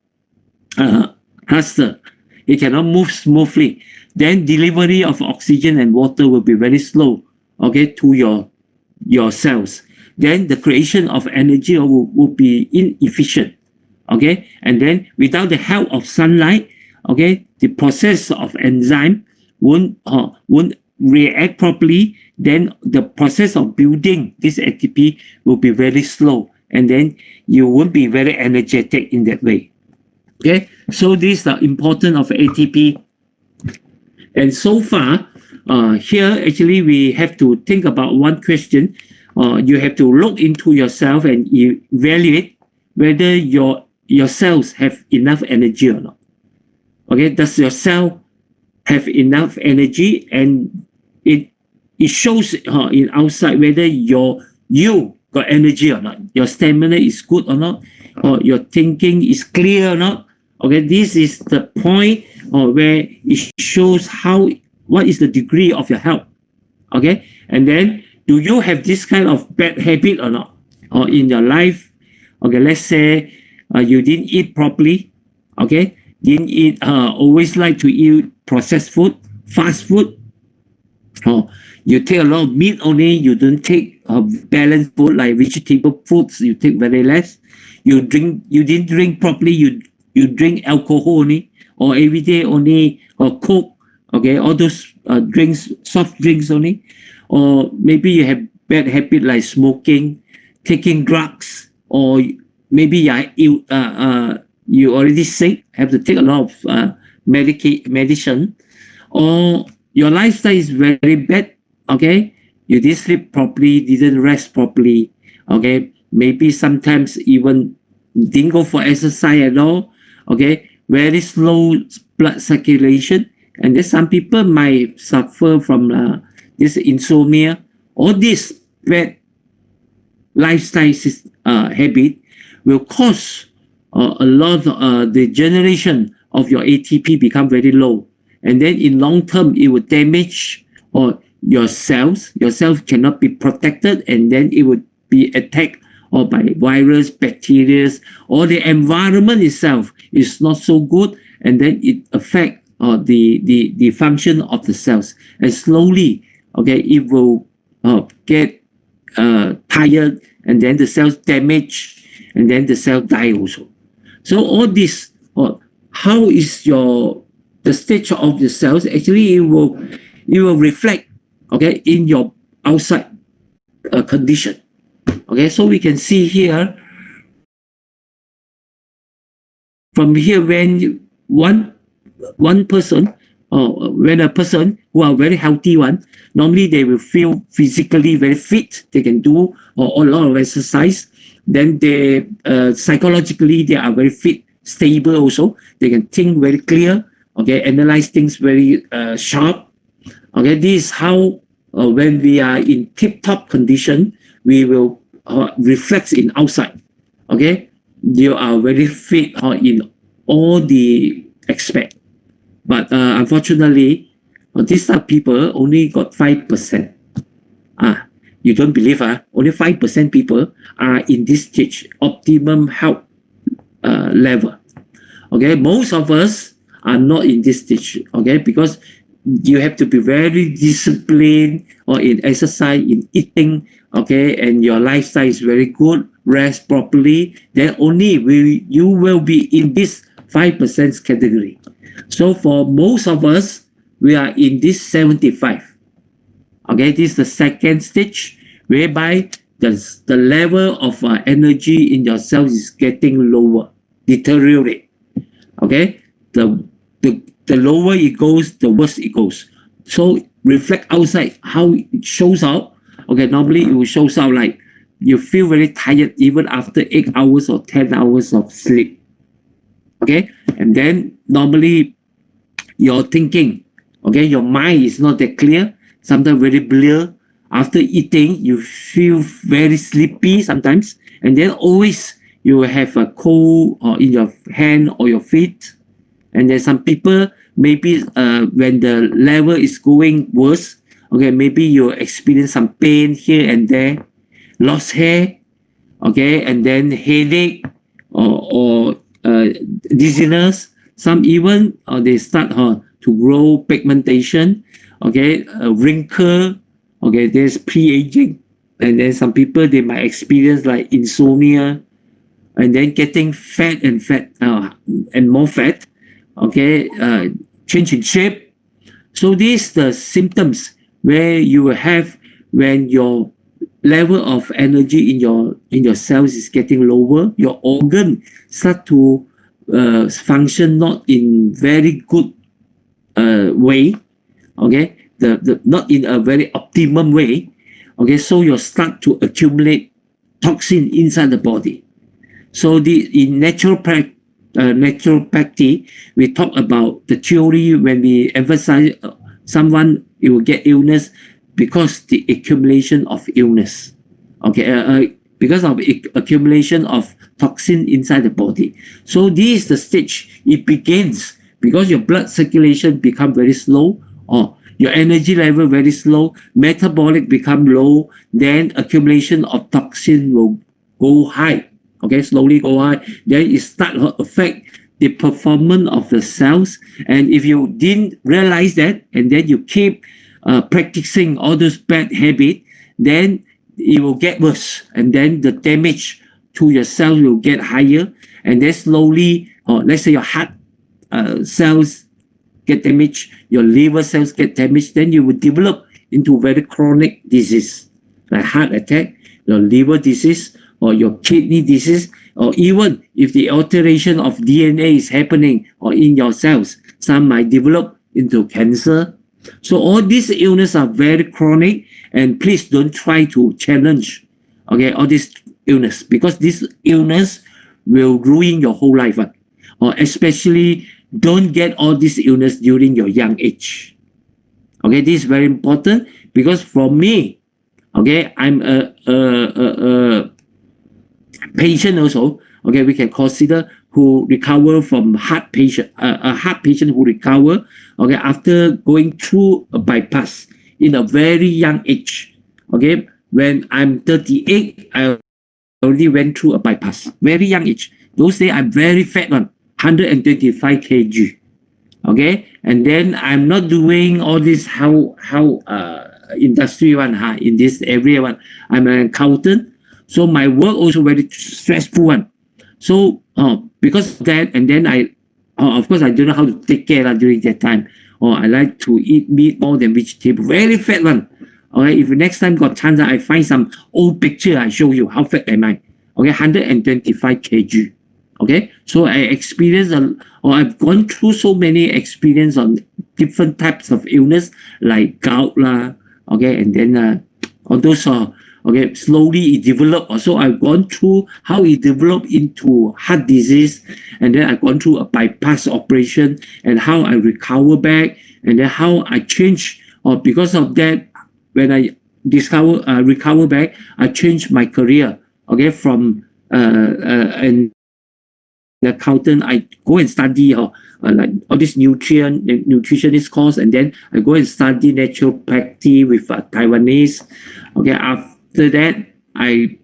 cluster. it cannot move smoothly. Then delivery of oxygen and water will be very slow, okay, to your cells. Then the creation of energy will be inefficient, okay. And then without the help of sunlight, okay, the process of enzyme won't react properly. Then the process of building this ATP will be very slow, and then you won't be very energetic in that way. Okay, so this is the importance of ATP. And so far, here actually we have to think about one question. You have to look into yourself and evaluate whether your cells have enough energy or not. Okay, does your cell have enough energy? And it shows in outside whether you got energy or not, your stamina is good or not, or your thinking is clear or not. Okay, this is the point where it shows what is the degree of your health. Okay, and then do you have this kind of bad habit or not, or in your life? Okay, let's say you didn't eat properly. Okay, didn't eat, always like to eat processed food, fast food. Oh, you take a lot of meat only, you don't take balanced food like vegetable foods, you take very less. You didn't drink properly, you drink alcohol only, or every day only, or Coke, okay, all those drinks, soft drinks only. Or maybe you have bad habit like smoking, taking drugs, or maybe you already sick, have to take a lot of medicine, or your lifestyle is very bad. Okay, you didn't sleep properly, didn't rest properly. Okay, maybe sometimes even didn't go for exercise at all. Okay, very slow blood circulation, and then some people might suffer from this insomnia. All this bad lifestyle habit will cause a lot of the generation of your ATP become very low, and then in long term it will damage your cells. Your cells cannot be protected, and then it would be attacked or by virus, bacteria, or the environment itself is not so good, and then it affect the function of the cells, and slowly, okay, it will get tired, and then the cells damage, and then the cell die also. So all this, how is the stage of the cells? Actually, it will reflect, okay, in your outside condition. Okay, so we can see here, from here, when one person, when a person who are very healthy one, normally they will feel physically very fit. They can do a lot of exercise. Then they psychologically they are very fit, stable also. They can think very clear. Okay, analyze things very sharp. Okay, this is how when we are in tip-top condition, we will reflect in outside. Okay, you are very fit in all the aspect. But unfortunately, these type of people only got 5%. You don't believe, only 5% people are in this stage, optimum health level. Okay, most of us are not in this stage, okay, because you have to be very disciplined or in exercise, in eating, okay, and your lifestyle is very good, rest properly, then only you will be in this 5% category. So for most of us, we are in this 75. Okay, this is the second stage, whereby the level of energy in your cells is getting lower, deteriorate. Okay, the lower it goes, the worse it goes. So reflect outside how it shows out. Okay, normally it will show out like you feel very tired even after 8 hours or 10 hours of sleep. Okay, and then normally your thinking, okay, your mind is not that clear, sometimes very blur. After eating, you feel very sleepy sometimes, and then always you have a cold in your hand or your feet. And then some people, maybe when the level is going worse, okay, maybe you experience some pain here and there, lost hair, okay, and then headache or dizziness. Some even they start to grow pigmentation, okay, wrinkle, okay, there's pre-aging, and then some people they might experience like insomnia, and then getting fat and more fat, okay, change in shape. So these the symptoms where you will have when your level of energy in your cells is getting lower, your organ start to function not in very good way, okay, the not in a very optimum way, okay, so you start to accumulate toxin inside the body. So the in naturopathy, we talk about the theory when we emphasize someone it will get illness because the accumulation of illness, okay, because of accumulation of toxin inside the body. So this is the stage it begins because your blood circulation become very slow, or your energy level very slow, metabolic become low, then accumulation of toxin will go high, okay, slowly go high, then it start to affect the performance of the cells. And if you didn't realize that, and then you keep practicing all those bad habits, then it will get worse, and then the damage to your cells will get higher, and then slowly, or let's say your heart cells get damaged, your liver cells get damaged, then you will develop into very chronic disease like heart attack, your liver disease, or your kidney disease, or even if the alteration of DNA is happening or in your cells, some might develop into cancer. So all these illnesses are very chronic, and please don't try to challenge, okay, all this illness, because this illness will ruin your whole life, or especially don't get all this illness during your young age. Okay, this is very important because for me, okay, I'm a patient also, okay, we can consider who recover from heart patient, a heart patient who recover, okay, after going through a bypass in a very young age, okay. When I'm 38, I already went through a bypass, very young age. Those days I'm very fat one, 125 kg, okay. And then I'm not doing all this how industry one, in this area one. I'm an accountant, so my work also very stressful one. So because of that, and then of course I don't know how to take care during that time. Or I like to eat meat more than vegetable, very fat one. Okay, if next time got chance, I find some old picture, I show you how fat am I. Okay, 125 kg. Okay, so I experienced or I've gone through so many experience on different types of illness like gout lah. Okay, and then all those okay, slowly it developed. Also, I've gone through how it developed into heart disease, and then I've gone through a bypass operation, and how I recover back, and then how I change. Or because of that, when I recover back, I changed my career. Okay, from an accountant, I go and study like all this nutritionist course, and then I go and study naturopathy with Taiwanese. Okay, after that, I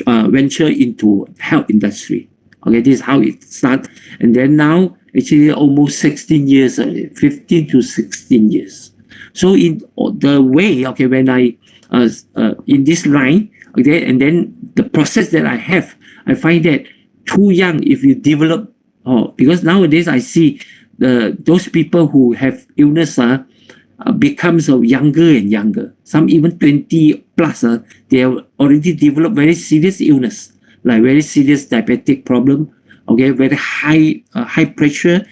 venture into health industry. Okay, this is how it starts. And then now, actually almost 16 years, 15 to 16 years. So in the way, okay, when I, in this line, okay, and then the process that I have, I find that too young if you develop, because nowadays I see those people who have illness becomes younger and younger. Some even 20 plus, they have already developed very serious illness, like very serious diabetic problem, okay, very high pressure.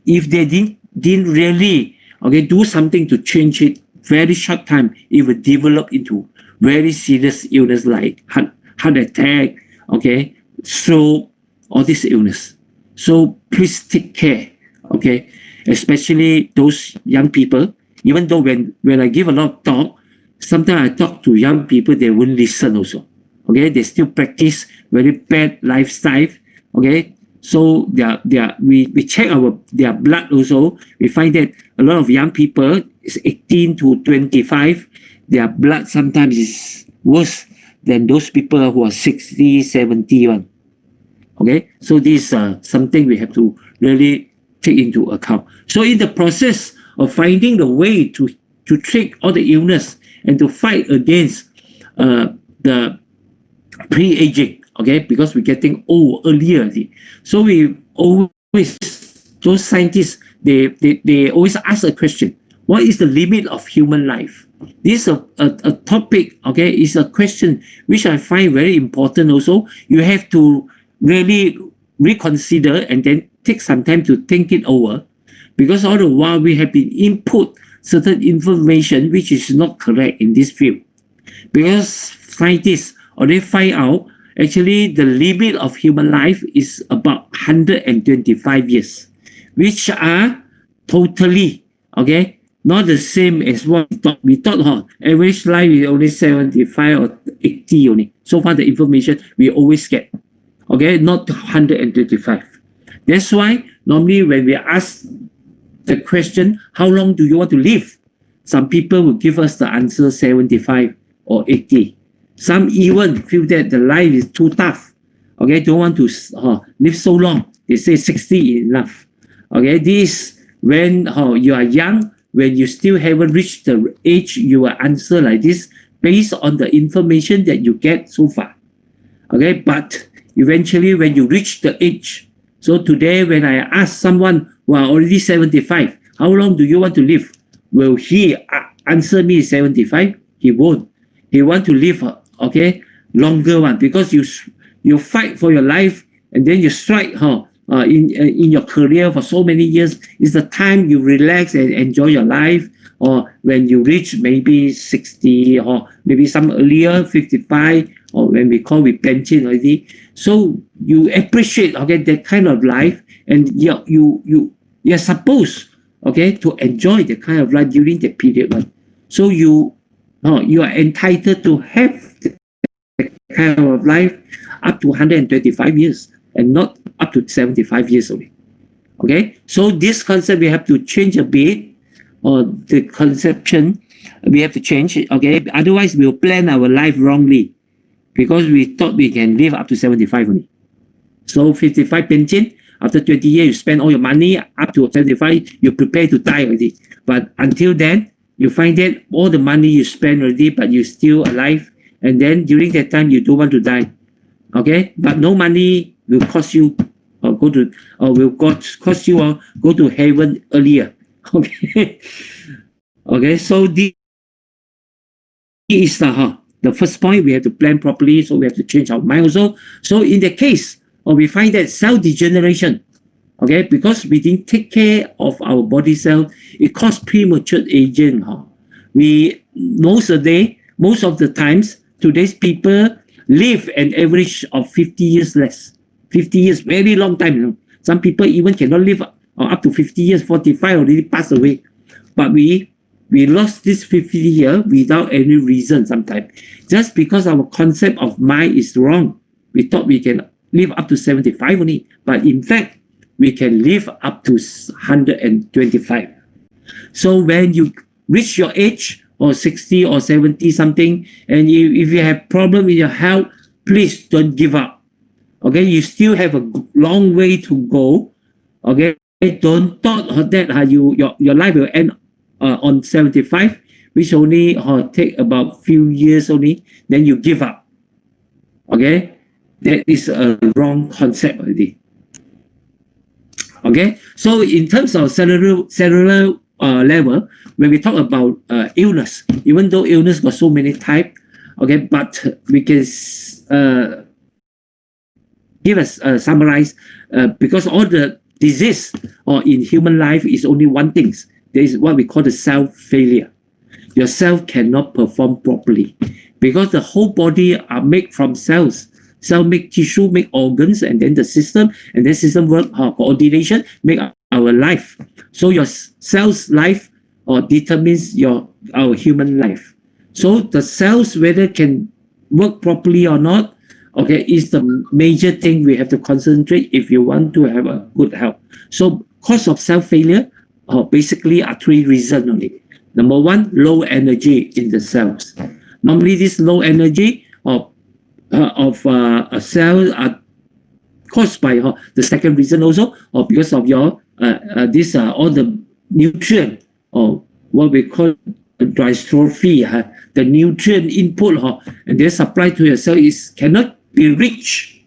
If they didn't really, okay, do something to change it, very short time, it will develop into very serious illness like heart attack, okay, stroke, all this illness. So please take care, okay, especially those young people. Even though when I give a lot of talk, sometimes I talk to young people, they won't listen also. Okay, they still practice very bad lifestyle. Okay, so we check their blood also. We find that a lot of young people is 18 to 25. Their blood sometimes is worse than those people who are 60, 71. Okay, so this is something we have to really take into account. So in the process of finding the way to treat all the illness and to fight against the pre-aging, okay, because we're getting old earlier. So we always, those scientists, they always ask a question: what is the limit of human life? This is a topic, okay, is a question which I find very important also. You have to really reconsider and then take some time to think it over, because all the while we have been input certain information which is not correct in this field. Because scientists already find out actually the limit of human life is about 125 years, which are totally, okay, not the same as what we thought. We thought average life is only 75 or 80 only. So far the information we always get, okay, not 125. That's why normally when we ask the question, how long do you want to live? Some people will give us the answer 75 or 80. Some even feel that the life is too tough. Okay, don't want to live so long. They say 60 is enough. Okay, this when you are young, when you still haven't reached the age, you will answer like this based on the information that you get so far. Okay, but eventually when you reach the age, so today when I ask someone who are already 75, how long do you want to live? Will he answer me 75? He won't. He want to live, okay, longer one, because you fight for your life and then you strike in your career for so many years. It's the time you relax and enjoy your life, or when you reach maybe 60 or maybe some earlier 55, or when we call it pension already. So you appreciate, okay, that kind of life, and you're supposed, okay, to enjoy the kind of life during that period. So you are entitled to have the kind of life up to 125 years and not up to 75 years only. Okay, so this concept we have to change a bit, or the conception we have to change it. Okay, otherwise we'll plan our life wrongly, because we thought we can live up to 75 only. So 55 pension, after 20 years you spend all your money, up to 75 you prepare to die already. But until then you find that all the money you spend already, but you're still alive, and then during that time you don't want to die. Okay, but no money will cost you go to heaven earlier. Okay. Okay, so this is the first point. We have to plan properly, so we have to change our mind also. So in the case, we find that cell degeneration, okay, because we didn't take care of our body cell, it caused premature aging. We most of the times today's people live an average of 50 years less. 50 years, very long time. Some people even cannot live up to 50 years, 45 already passed away. But we lost this 50 years without any reason sometimes. Just because our concept of mind is wrong. We thought we can live up to 75 only. But in fact, we can live up to 125. So when you reach your age, or 60 or 70 something, and if you have problem with your health, please don't give up. Okay, you still have a long way to go. Okay, don't thought that your life will end on 75, which only take about few years only, then you give up. Okay, that is a wrong concept already. Okay, so in terms of cellular level, when we talk about illness, even though illness got so many types, okay, but we can give us summarize, because all the disease or in human life is only one thing. There is what we call the cell failure. Your cell cannot perform properly, because the whole body are made from cells. Cell make tissue, make organs, and then the system work coordination, make our life. So your cell's life determines our human life. So the cells, whether can work properly or not, okay, is the major thing we have to concentrate if you want to have a good health. So cause of cell failure basically are three reasons only. Number one, low energy in the cells. Normally this low energy of a cell are caused by the second reason also, or because of your all the nutrient, or what we call dystrophy, the nutrient input and their supply to your cell is cannot be reached,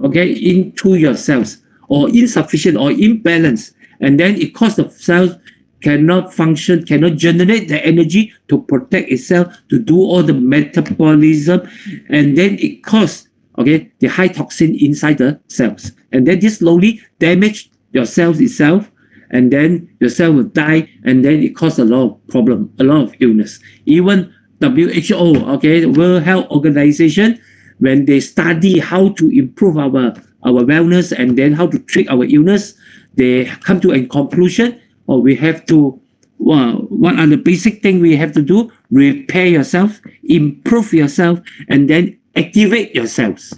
okay, into your cells, or insufficient or imbalance, and then it causes the cells cannot function, cannot generate the energy to protect itself, to do all the metabolism, and then it causes, okay, the high toxin inside the cells, and then this slowly damage your cells itself, and then your cell will die, and then it causes a lot of problem, a lot of illness. Even WHO, okay, the World Health Organization, when they study how to improve our wellness and then how to treat our illness, they come to a conclusion, or we have to, what are the basic things we have to do? Repair yourself, improve yourself, and then activate yourselves.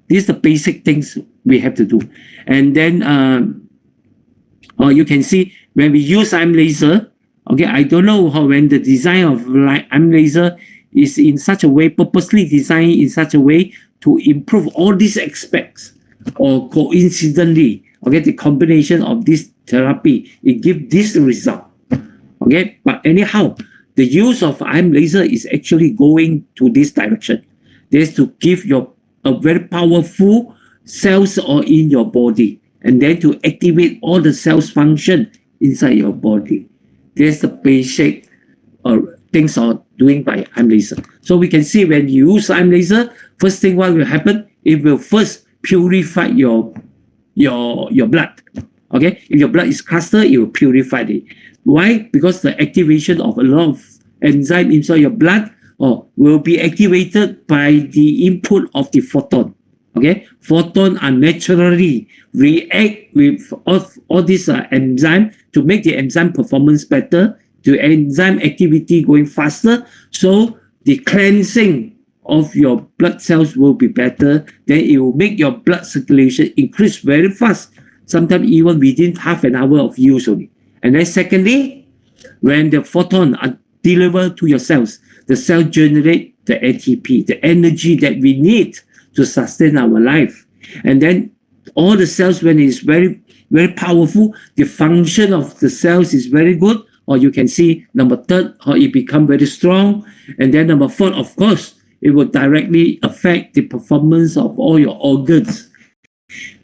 These are the basic things we have to do. And then you can see when we use IM laser, okay, I don't know how, when the design of IM laser is in such a way, purposely designed in such a way to improve all these aspects, or coincidentally, okay, the combination of this therapy, it gives this result. Okay, but anyhow, the use of IM laser is actually going to this direction. There's to give your a very powerful cells or in your body, and then to activate all the cells function inside your body. There's the basic things are doing by IM laser. So we can see when you use IM laser, first thing what will happen, it will first purify your blood. Okay, if your blood is clustered, it will purify it. Why? Because the activation of a lot of enzyme inside your blood will be activated by the input of the photon. Okay, photon are naturally react with all these enzyme to make the enzyme performance better, the enzyme activity going faster, so the cleansing of your blood cells will be better. Then it will make your blood circulation increase very fast, sometimes even within half an hour of use only. And then secondly, when the photon are delivered to your cells, the cell generate the ATP, the energy that we need to sustain our life. And then all the cells, when it's very, very powerful, the function of the cells is very good, or you can see number third, how it become very strong. And then number four, of course, it will directly affect the performance of all your organs,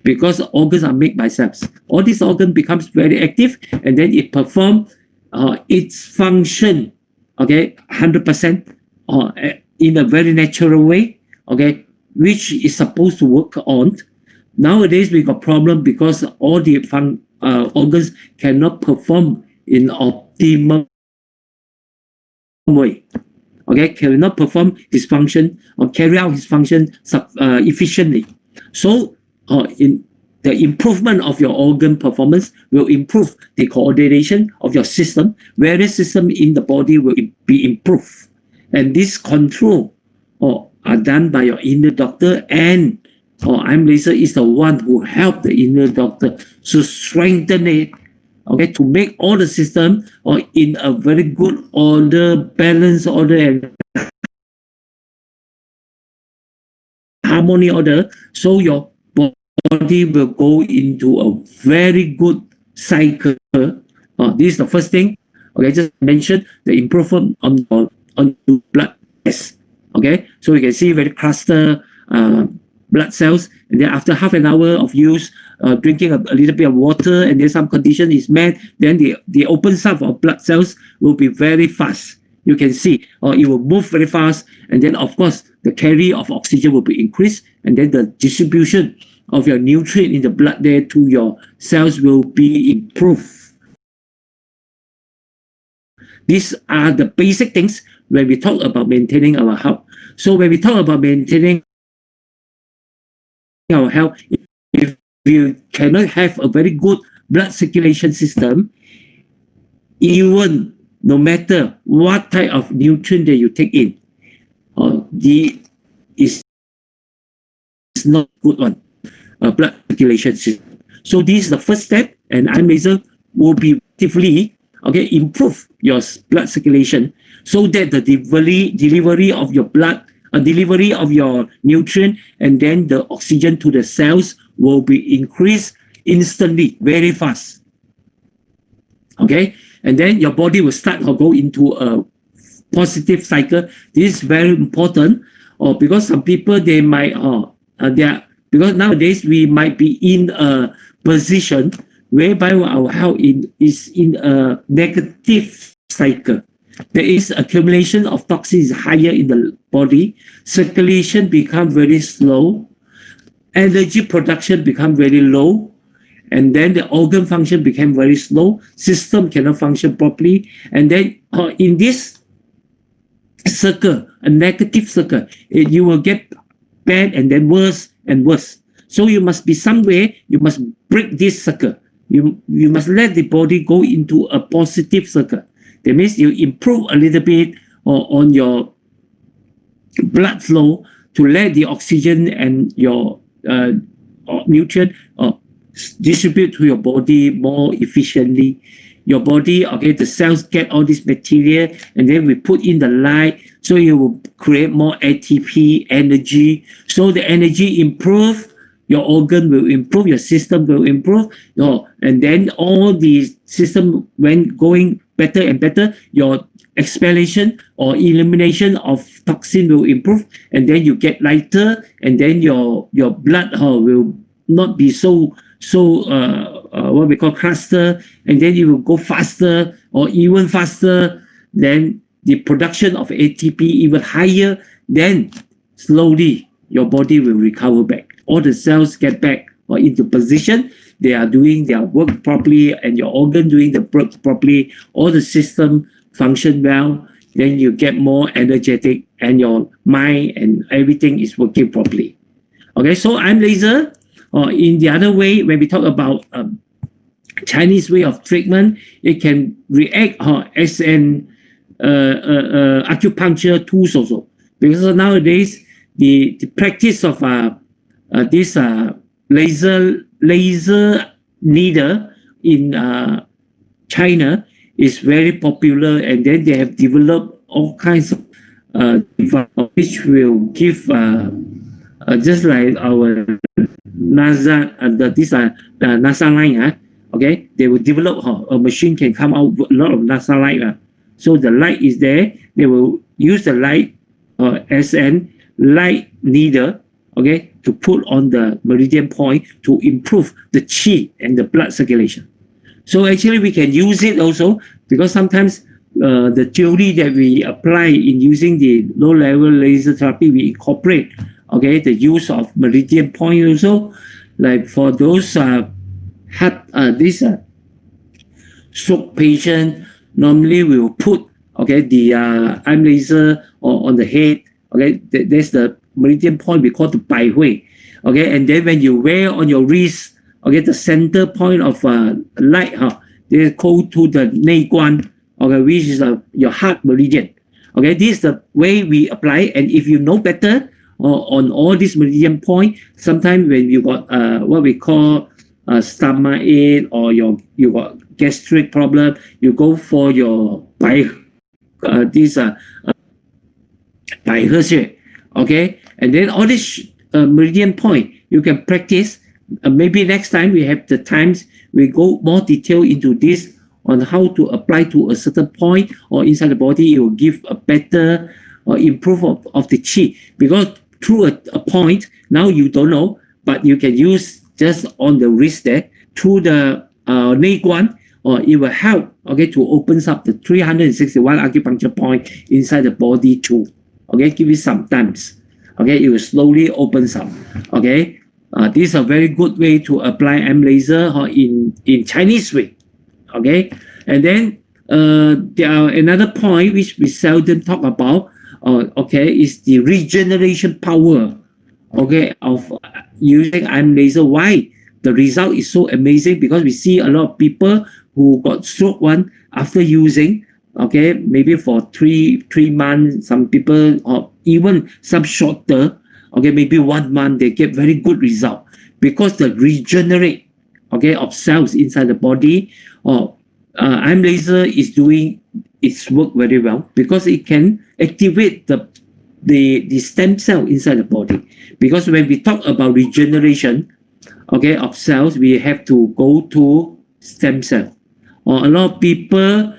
because organs are made by cells. All these organs becomes very active, and then it perform its function, okay, 100%, in a very natural way, okay, which is supposed to work on. Nowadays we got problem because all the organs cannot perform in optimum way. Okay, cannot perform his function or carry out his function efficiently. So in the improvement of your organ performance will improve the coordination of your system. Various systems in the body will be improved. And this control are done by your inner doctor, and IM laser is the one who help the inner doctor to strengthen it, okay, to make all the system in a very good order, balanced order, and harmony order, so your body will go into a very good cycle. This is the first thing. Okay, just mention the improvement on blood test. Okay, so you can see very cluster blood cells, and then after half an hour of use, drinking a little bit of water, and then some condition is met, then the open sum of blood cells will be very fast. You can see, it will move very fast, and then of course the carry of oxygen will be increased, and then the distribution of your nutrient in the blood there to your cells will be improved. These are the basic things when we talk about maintaining our health. So when we talk about maintaining our health, if you cannot have a very good blood circulation system, even no matter what type of nutrient that you take in, is not good on blood circulation system. So this is the first step, and IM laser will be actively improve your blood circulation, so that the delivery of your blood, delivery of your nutrient, and then the oxygen to the cells will be increased instantly, very fast. Okay, and then your body will start to go into a positive cycle. This is very important, or because some people they might because nowadays we might be in a position whereby our health is in a negative cycle. There is accumulation of toxins higher in the body, circulation become very slow, energy production become very low, and then the organ function became very slow, system cannot function properly, and then in this circle, a negative circle, you will get bad and then worse and worse. So you must be somewhere, you must break this circle. You must let the body go into a positive circle. That means you improve a little bit on your blood flow to let the oxygen and your nutrient distribute to your body more efficiently. Your body, okay, the cells get all this material, and then we put in the light, so you will create more ATP energy. So the energy improve, your organ will improve, your system will improve, and then all the system when going better and better, your expellation or elimination of toxin will improve, and then you get lighter, and then your blood will not be so what we call cluster, and then you will go faster or even faster. Then the production of ATP even higher. Then slowly your body will recover back. All the cells get back or into position. They are doing their work properly, and your organ doing the work properly. All the system function well. Then you get more energetic, and your mind and everything is working properly. Okay, so I'm laser. Or in the other way, when we talk about Chinese way of treatment, it can react as an acupuncture tools also. Because nowadays, the practice of this laser needle in China is very popular, and then they have developed all kinds of which will give just like our NASA, these are NASA line, okay, they will develop a machine can come out with a lot of NASA light. So the light is there, they will use the light as an light needle, okay, to put on the meridian point to improve the qi and the blood circulation. So actually we can use it also, because sometimes the theory that we apply in using the low-level laser therapy, we incorporate, okay, the use of meridian point also, like for those stroke patient, normally we will put, okay, the arm laser on the head, okay, there's the meridian point we call the Bai Hui, okay, and then when you wear on your wrist, okay, the center point of light, they go to the Nei Guan, okay, which is your heart meridian. Okay, this is the way we apply, and if you know better on all these meridian point, sometimes when you got what we call stomach ache, or you got gastric problem, you go for your Bai He, okay, and then all this meridian point you can practice. Maybe next time we have the times, we go more detail into this on how to apply to a certain point or inside the body. It will give a better or improve of the qi, because through a point, now you don't know, but you can use just on the wrist there through the Nei Guan, or it will help, okay, to opens up the 361 acupuncture point inside the body too. Okay, give it some times. Okay, it will slowly opens up. Okay, this is a very good way to apply M laser in Chinese way. Okay, and then there are another point which we seldom talk about. Okay, is the regeneration power. Okay, of using M laser. Why? The result is so amazing, because we see a lot of people who got stroke one after using, okay, maybe for three months, some people, or even some shorter, okay, maybe 1 month, they get very good result, because the regenerate, okay, of cells inside the body. IM laser is doing its work very well, because it can activate the stem cell inside the body. Because when we talk about regeneration, okay, of cells, we have to go to stem cell. Or a lot of people,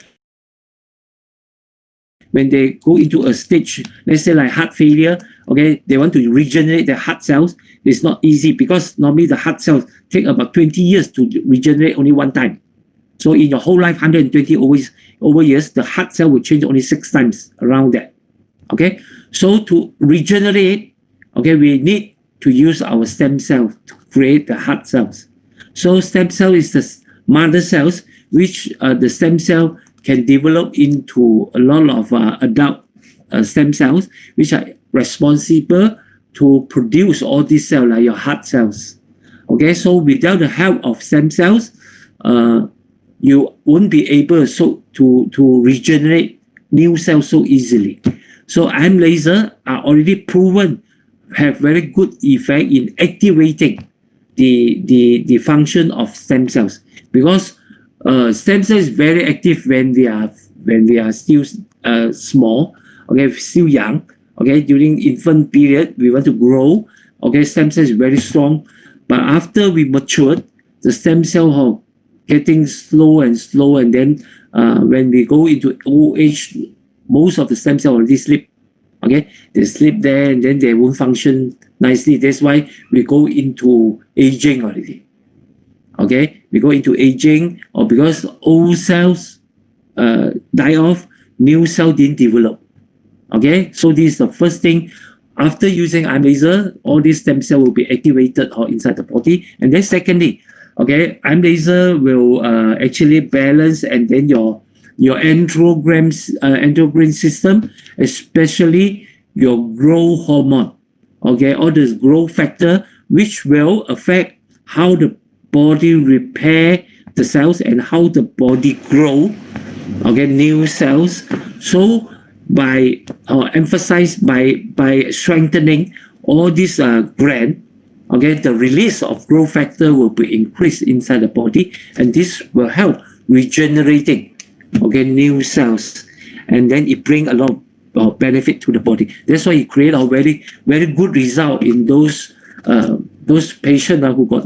when they go into a stage, let's say like heart failure, okay, they want to regenerate their heart cells. It's not easy because normally the heart cells take about 20 years to regenerate only one time. So in your whole life, 120 over years, the heart cell will change only 6 times around that. Okay, so to regenerate, okay, we need to use our stem cells to create the heart cells. So stem cell is the mother cells, which the stem cell can develop into a lot of adult stem cells, which are responsible to produce all these cells, like your heart cells. Okay, so without the help of stem cells, you won't be able to regenerate new cells so easily. So ion laser are already proven have very good effect in activating the function of stem cells, because stem cells is very active when we are still small, okay, still young, okay, during infant period we want to grow, okay, stem cells is very strong, but after we matured, the stem cell are getting slow and slow, and then when we go into old age, most of the stem cells already sleep. Okay, they sleep there and then they won't function nicely. That's why we go into aging already. Okay, we go into aging, or because old cells die off, new cell didn't develop. Okay, so this is the first thing. After using ion laser, all these stem cells will be activated or inside the body. And then secondly, okay, ion laser will actually balance, and then your endocrine system, especially your growth hormone, okay, all this growth factor, which will affect how the body repair the cells and how the body grow, okay, new cells. So by emphasize by strengthening all these gland, okay, the release of growth factor will be increased inside the body, and this will help regenerating, okay, new cells, and then it bring a lot of benefit to the body. That's why it create a very good result in those patients who got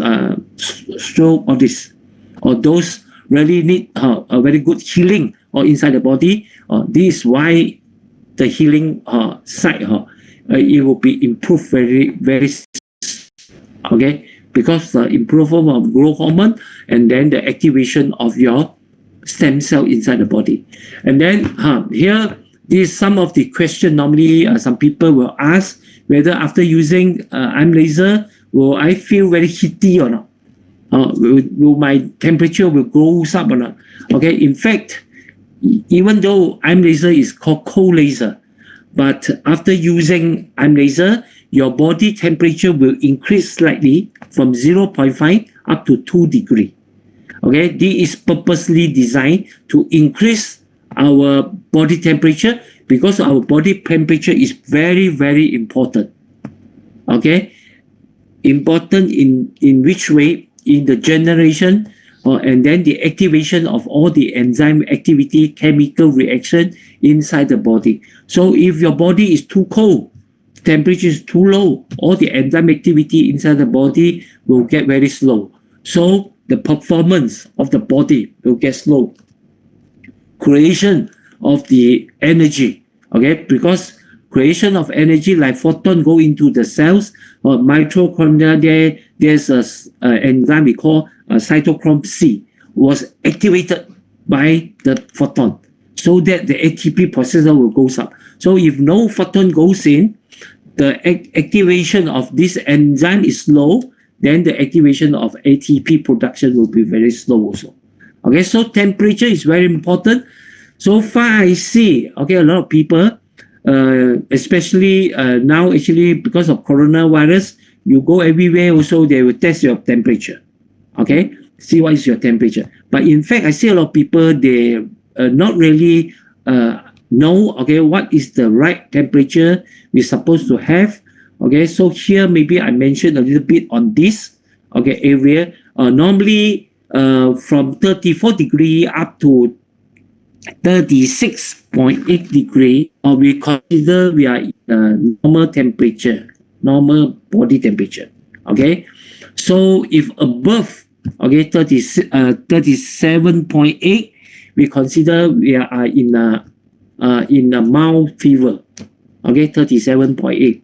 stroke or this, or those really need a very good healing or inside the body. This is why the healing side it will be improved very okay, because the improvement of growth hormone and then the activation of your stem cell inside the body. And then here, this is some of the question normally some people will ask whether after using ion laser, will I feel very heaty or not? Will my temperature will go up or not? Okay, in fact, even though ion laser is called cold laser, but after using ion laser, your body temperature will increase slightly from 0.5 up to 2 degrees. Okay, this is purposely designed to increase our body temperature, because our body temperature is very important. Okay, important in which way? In the generation and then the activation of all the enzyme activity, chemical reaction inside the body. So if your body is too cold, temperature is too low, all the enzyme activity inside the body will get very slow. So the performance of the body will get slow. Creation of the energy, okay, because creation of energy like photon go into the cells or mitochondria, there's a enzyme we call cytochrome C was activated by the photon, so that the ATP processor will goes up. So if no photon goes in, the activation of this enzyme is slow, then the activation of ATP production will be very slow also. Okay, so temperature is very important. So far I see, okay, a lot of people, especially now actually because of coronavirus, you go everywhere also, they will test your temperature. Okay, see what is your temperature. But in fact, I see a lot of people, they not really know, okay, what is the right temperature we're supposed to have. Okay, so here maybe I mentioned a little bit on this, okay, area. Normally from 34 degree up to 36.8 degree, or we consider we are normal temperature, normal body temperature. Okay, So if above, okay, 37.8, we consider we are in a mild fever. Okay, 37.8.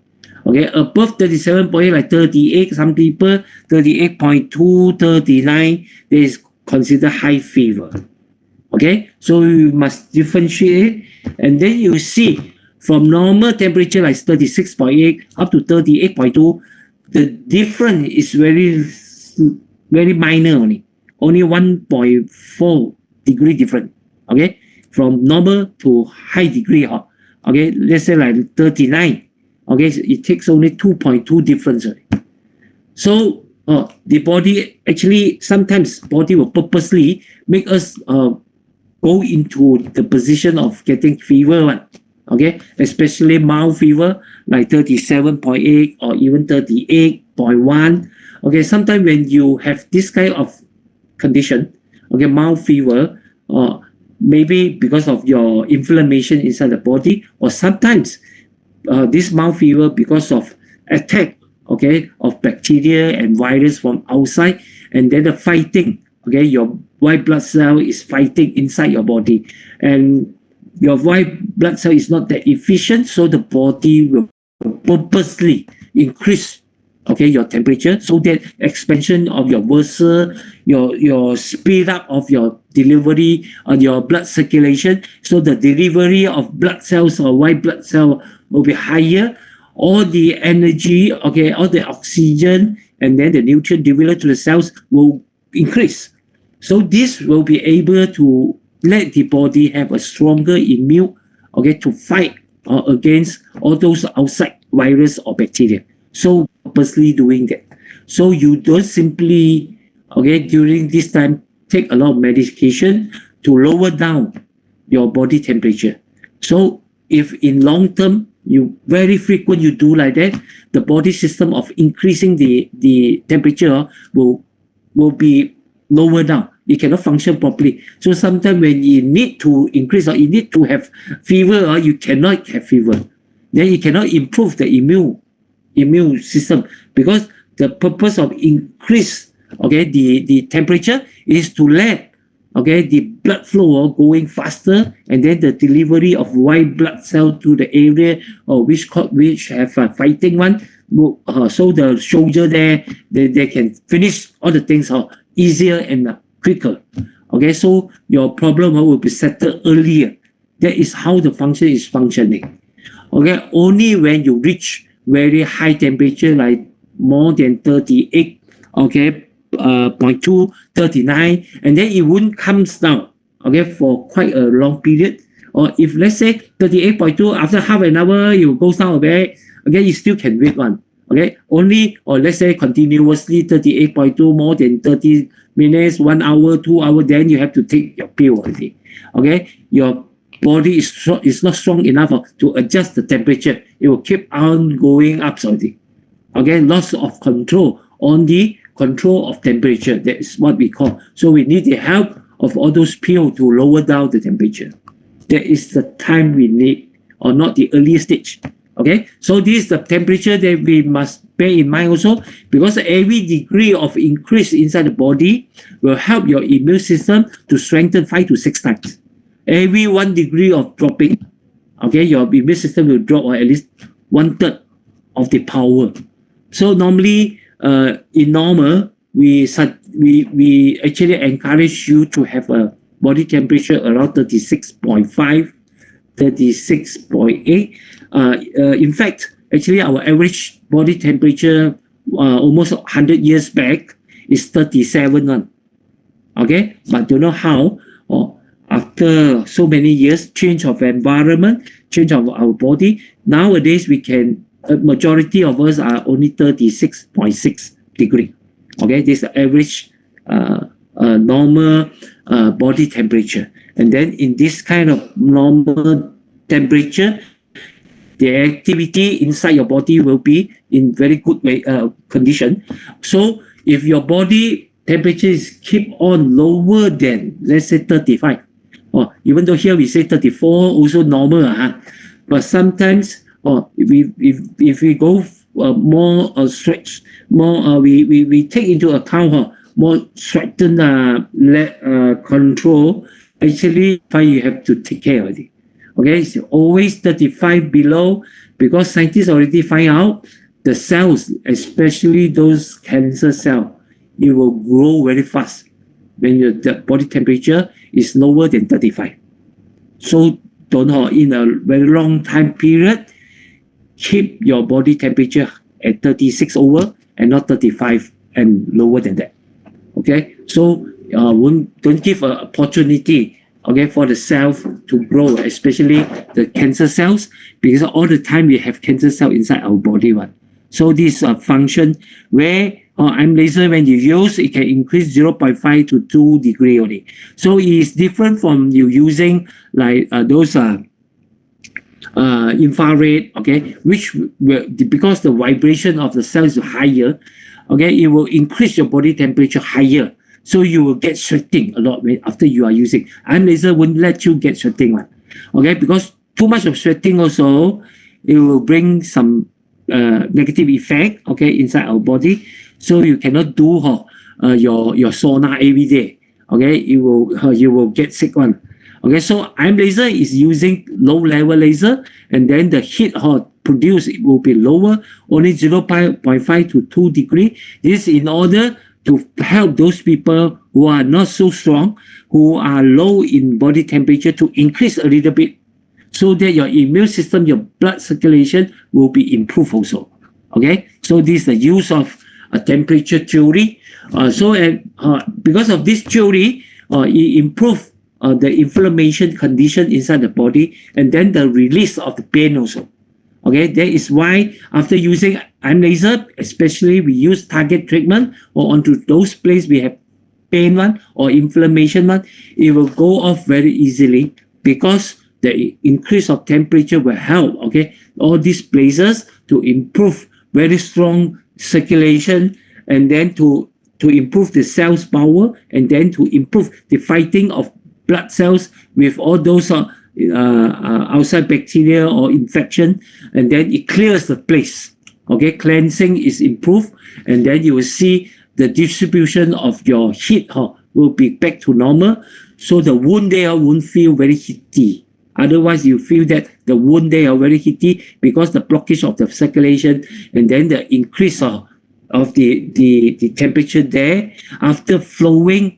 Okay, above 37.8, like 38, some people, 38.2, 39, there is considered high fever. Okay, so you must differentiate, and then you see from normal temperature like 36.8 up to 38.2, the difference is very minor, only 1.4 degree different. Okay, from normal to high degree. Okay, let's say like 39. Okay, so it takes only 2.2 difference. So the body actually, sometimes body will purposely make us go into the position of getting fever, okay, especially mild fever like 37.8 or even 38.1. Okay, sometimes when you have this kind of condition, okay, mild fever, or maybe because of your inflammation inside the body, or sometimes this mild fever because of attack, okay, of bacteria and virus from outside, and then the fighting, okay, your white blood cell is fighting inside your body, and your white blood cell is not that efficient, so the body will purposely increase, okay, your temperature, so that expansion of your vessel, your speed up of your delivery on your blood circulation, so the delivery of blood cells or white blood cell will be higher. All the energy, okay, all the oxygen and then the nutrient delivered to the cells will increase. So this will be able to let the body have a stronger immune, okay, to fight against all those outside virus or bacteria. So purposely doing that. So you don't simply, okay, during this time, take a lot of medication to lower down your body temperature. So if in long term, you very frequent you do like that, the body system of increasing the temperature will be lower down. It cannot function properly. So sometimes when you need to increase or you need to have fever, or you cannot have fever. Then you cannot improve the immune system, because the purpose of increase, okay, the temperature is to let, okay, the blood flow going faster, and then the delivery of white blood cell to the area which have a fighting one, so the soldier there, they can finish all the things easier and quicker. Okay, so your problem will be settled earlier. That is how the function is functioning. Okay, only when you reach very high temperature, like more than 38, okay, 0.2, 39, and then it won't comes down, okay, for quite a long period. Or if let's say 38.2, after half an hour you goes down a bit, okay, you still can wait one. Okay, only, or let's say continuously 38.2 more than 30 minutes, 1 hour, 2 hours, then you have to take your pill already. Okay, your body is not strong enough to adjust the temperature. It will keep on going up already. Okay, loss of control on the control of temperature. That is what we call. So we need the help of all those pills to lower down the temperature. That is the time we need, or not the early stage. Okay, so this is the temperature that we must bear in mind also, because every degree of increase inside the body will help your immune system to strengthen 5 to 6 times. Every 1 degree of dropping, okay, your immune system will drop, or at least 1/3 of the power. So normally, in normal, we actually encourage you to have a body temperature around 36.5, 36.8. In fact, actually our average body temperature almost 100 years back is 37. Okay, but don't know how, after so many years, change of environment, change of our body, nowadays we can, a majority of us are only 36.6 degree. Okay, this is the average normal body temperature. And then in this kind of normal temperature, the activity inside your body will be in very good condition. So if your body temperature is keep on lower than, let's say, 35, or even though here we say 34, also normal, but sometimes, if we go more stretch, more we take into account more strengthened control. Actually, you have to take care of it. Okay, it's always 35 below, because scientists already find out the cells, especially those cancer cells, it will grow very fast when your body temperature is lower than 35. So don't in a very long time period, keep your body temperature at 36 over and not 35 and lower than that. Okay, so don't give an opportunity, okay, for the cells to grow, especially the cancer cells, because all the time we have cancer cell inside our body one. So this function where I'm laser, when you use, it can increase 0.5 to 2 degree only. So it is different from you using like those infrared, okay, which will, because the vibration of the cell is higher, okay, it will increase your body temperature higher. So you will get sweating a lot after you are using. Ion laser won't let you get sweating one, okay, because too much of sweating also, it will bring some negative effect, okay, inside our body. So you cannot do your sauna every day, okay, you will get sick one. Okay, so ion laser is using low level laser, and then the heat produced will be lower, only 0.5 to 2 degree. This is in order to help those people who are not so strong, who are low in body temperature, to increase a little bit, so that your immune system, your blood circulation will be improved also. Okay, so this is the use of a temperature theory. Because of this theory, it improves the inflammation condition inside the body, and then the release of the pain also. Okay, that is why after using ion laser, especially we use target treatment or onto those places we have pain one or inflammation one, it will go off very easily, because the increase of temperature will help, okay, all these places to improve very strong circulation, and then to improve the cells power, and then to improve the fighting of blood cells with all those outside bacteria or infection, and then it clears the place. Okay, cleansing is improved, and then you will see the distribution of your heat will be back to normal, so the wound there won't feel very heaty. Otherwise, you feel that the wound there are very heaty because the blockage of the circulation, and then the increase of the temperature there, after flowing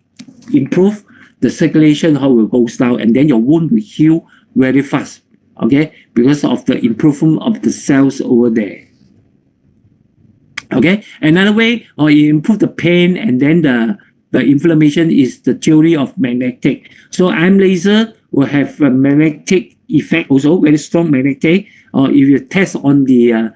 improve, the circulation will go down, and then your wound will heal very fast, okay, because of the improvement of the cells over there. Okay, another way, or you improve the pain and then the inflammation, is the theory of magnetic. So ion laser will have a magnetic effect also, very strong magnetic. Or if you test on the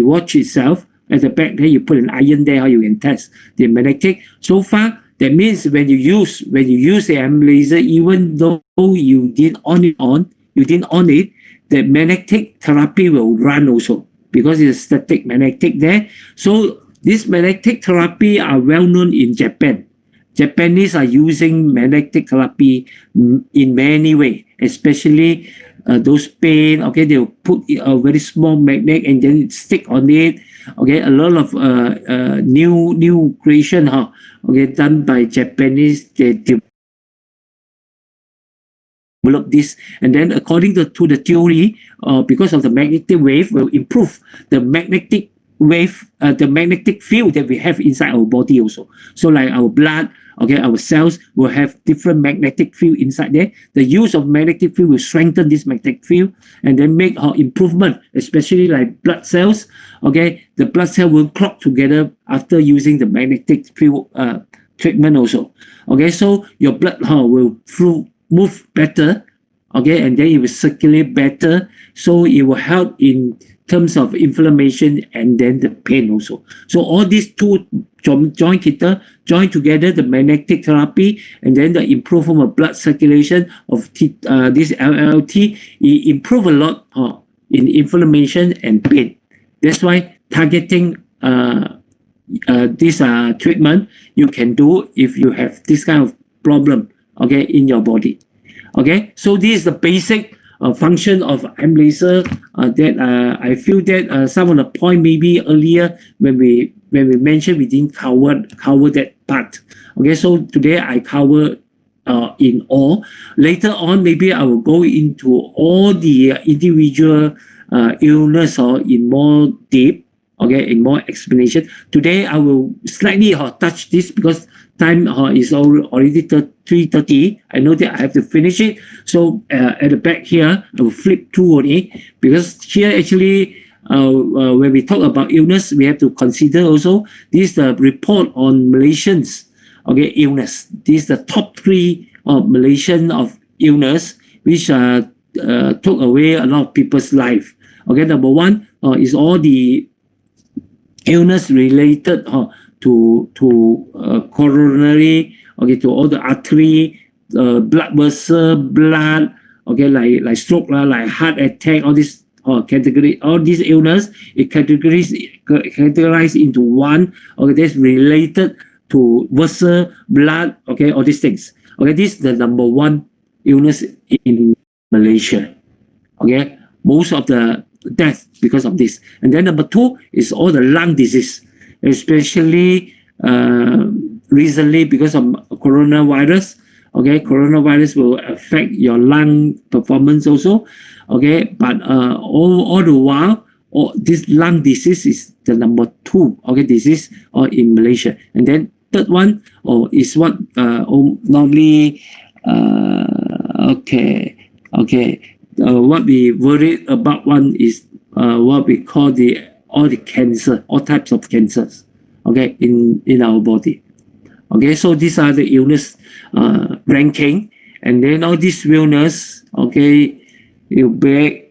watch itself, at the back there you put an iron there, how you can test the magnetic. So far, that means when you use the ion laser, even though you didn't on it, the magnetic therapy will run also, because it's static magnetic there. So this magnetic therapy are well known in Japan. Japanese are using magnetic therapy in many ways, especially those pain. Okay, they'll put a very small magnet and then stick on it. Okay, a lot of new creation, okay, done by Japanese. They develop this, and then according to the theory, because of the magnetic wave, will improve the magnetic wave, the magnetic field that we have inside our body also. So like our blood, okay, our cells will have different magnetic field inside there. The use of magnetic field will strengthen this magnetic field, and then make improvement, especially like blood cells. Okay, the blood cell will clot together after using the magnetic field treatment also. Okay, so your blood will move better, okay, and then it will circulate better, so it will help in terms of inflammation and then the pain also. So all these two join together, the magnetic therapy, and then the improvement of blood circulation of this LLT, it improve a lot in inflammation and pain. That's why targeting this treatment you can do if you have this kind of problem, okay, in your body. Okay, so this is the basic function of I'm laser that I feel that some of the point maybe earlier when we mentioned we didn't cover that part. Okay, so today I cover in all. Later on, maybe I will go into all the individual illness or in more deep, okay, in more explanation. Today I will slightly touch this because time is already 3:30. I know that I have to finish it. So at the back here, I will flip through only because here actually when we talk about illness, we have to consider also this is the report on Malaysians, okay, illness. This is the top 3 of Malaysian of illness which took away a lot of people's life. Okay, number 1 is all the illness related to coronary, okay, to all the artery, blood vessel, blood, okay, like stroke, like heart attack, all this category, all these illness, it categorized into one, okay, that's related to vessel, blood, okay, all these things. Okay, this is the number 1 illness in Malaysia. Okay, most of the death because of this. And then number 2 is all the lung disease, especially recently because of coronavirus. Okay, coronavirus will affect your lung performance also. Okay, but all the while, this lung disease is the number 2, okay, disease in Malaysia. And then third one is what normally what we worry about one is what we call all the cancer, all types of cancers, okay, in our body. Okay, so these are the illness ranking, and then all this illness, okay, you bring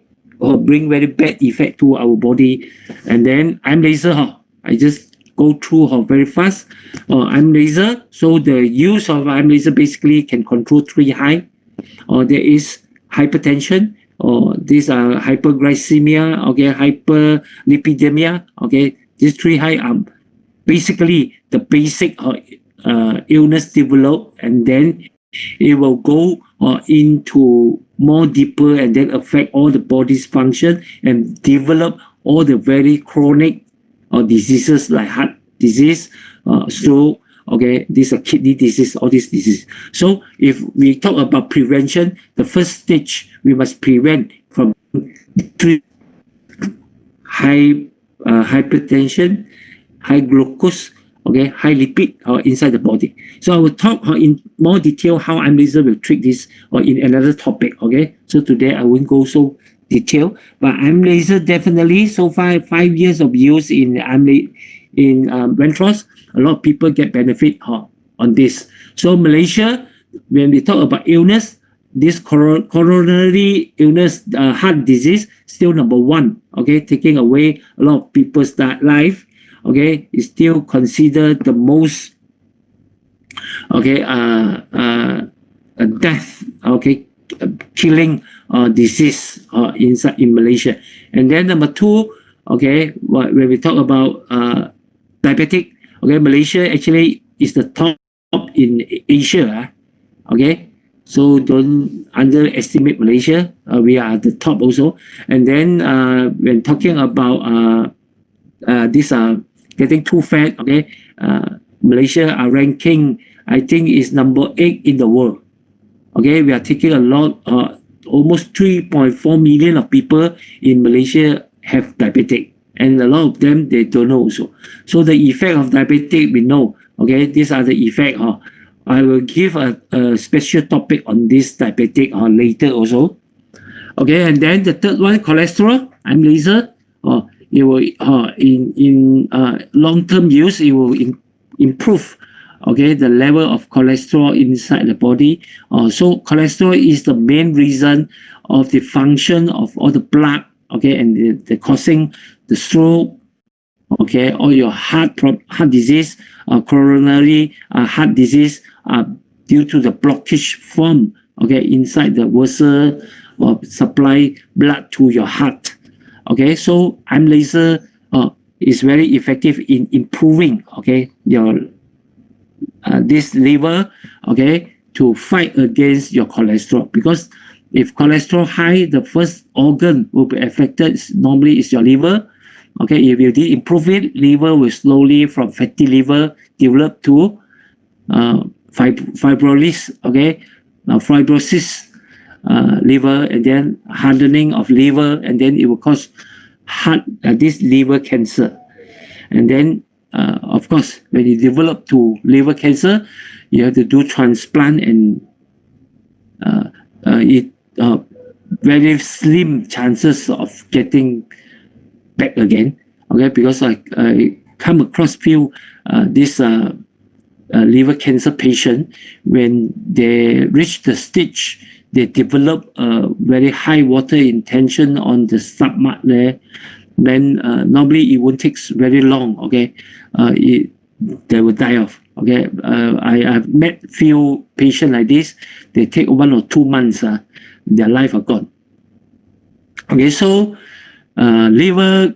very bad effect to our body. And then I'm laser, I just go through very fast. I'm laser, so the use of I'm laser basically can control 3 high. There is hypertension, or these are hyperglycemia, okay, hyperlipidemia, okay. These 3 high are basically the basic illness develop, and then it will go into more deeper and then affect all the body's function and develop all the very chronic diseases like heart disease, stroke, okay, these are kidney disease, all these diseases. So if we talk about prevention, the first stage we must prevent from high hypertension, high glucose, okay, high lipid inside the body. So I will talk in more detail how I'm laser will treat this in another topic. Okay, so today I won't go so detailed, but I'm laser definitely so far 5 years of use in Ventros, a lot of people get benefit on this. So Malaysia, when we talk about illness, this coronary illness, heart disease, still number 1. Okay, taking away a lot of people's life. Okay, is still considered the most death, okay, killing disease in Malaysia. And then number 2, okay, when we talk about diabetic, okay, Malaysia actually is the top in Asia. Okay, so don't underestimate Malaysia. We are the top also. And then when talking about these are getting too fat, okay, Malaysia are ranking, I think, is number 8 in the world. Okay, we are taking a lot, almost 3.4 million of people in Malaysia have diabetic, and a lot of them they don't know also. So the effect of diabetic we know. Okay, these are the effect. I will give a special topic on this diabetic later also. Okay, and then the third one, cholesterol. I'm laser. It will in long-term use, it will improve, okay, the level of cholesterol inside the body. So cholesterol is the main reason of the function of all the blood, okay, and the causing the stroke, okay, or your heart disease, coronary heart disease, due to the blockage form, okay, inside the vessel supply blood to your heart. Okay, so I'm laser is very effective in improving, okay, your this liver, okay, to fight against your cholesterol, because If cholesterol high, the first organ will be affected normally is your liver. Okay, if you did improve it, liver will slowly from fatty liver develop to fibrosis. Okay, fibrosis liver, and then hardening of liver, and then it will cause this liver cancer. And then, of course, when you develop to liver cancer, you have to do transplant, and it very slim chances of getting back again. Okay, because I come across few this liver cancer patient, when they reach the stage, they develop a very high water intention on the stomach there. Then normally it won't take very long. Okay, they will die off. Okay, I've met few patients like this. They take 1 or 2 months. Their life are gone. Okay, so liver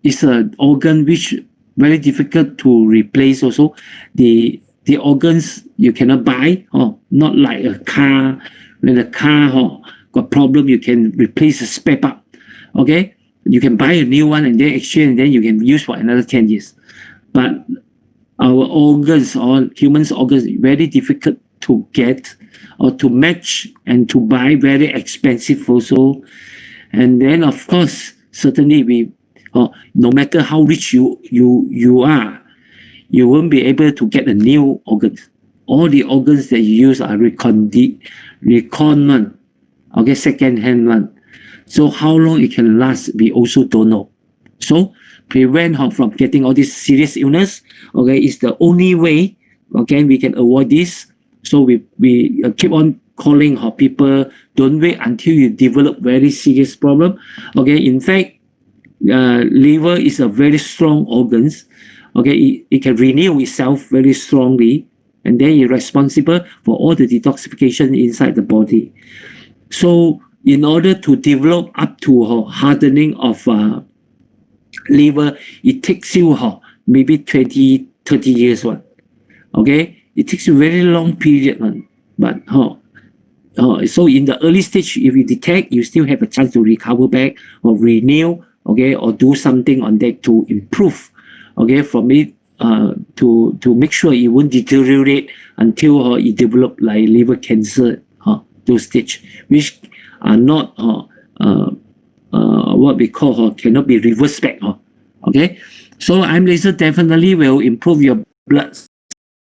is an organ which very difficult to replace. Also, the organs you cannot buy. Not like a car. When a car got problem, you can replace the spare part. Okay, you can buy a new one and then exchange, and then you can use for another 10 years. But our organs, or humans' organs, very difficult to get or to match and to buy, very expensive also. And then, of course, certainly no matter how rich you are, you won't be able to get a new organs. All the organs that you use are recon one, okay, second-hand one. So how long it can last, we also don't know. So prevent from getting all this serious illness, okay, is the only way, okay, we can avoid this. So we keep on calling people, don't wait until you develop very serious problem. Okay, in fact, liver is a very strong organs. Okay, it can renew itself very strongly, and then it's responsible for all the detoxification inside the body. So in order to develop up to hardening of liver, it takes you maybe 20, 30 years one. Okay, it takes a very long period one. But so in the early stage, if you detect, you still have a chance to recover back or renew, okay, or do something on that to improve, okay, from it to make sure it won't deteriorate until it develop like liver cancer, those stage, which are not what we call cannot be reversed back. Okay, so IM laser definitely will improve your blood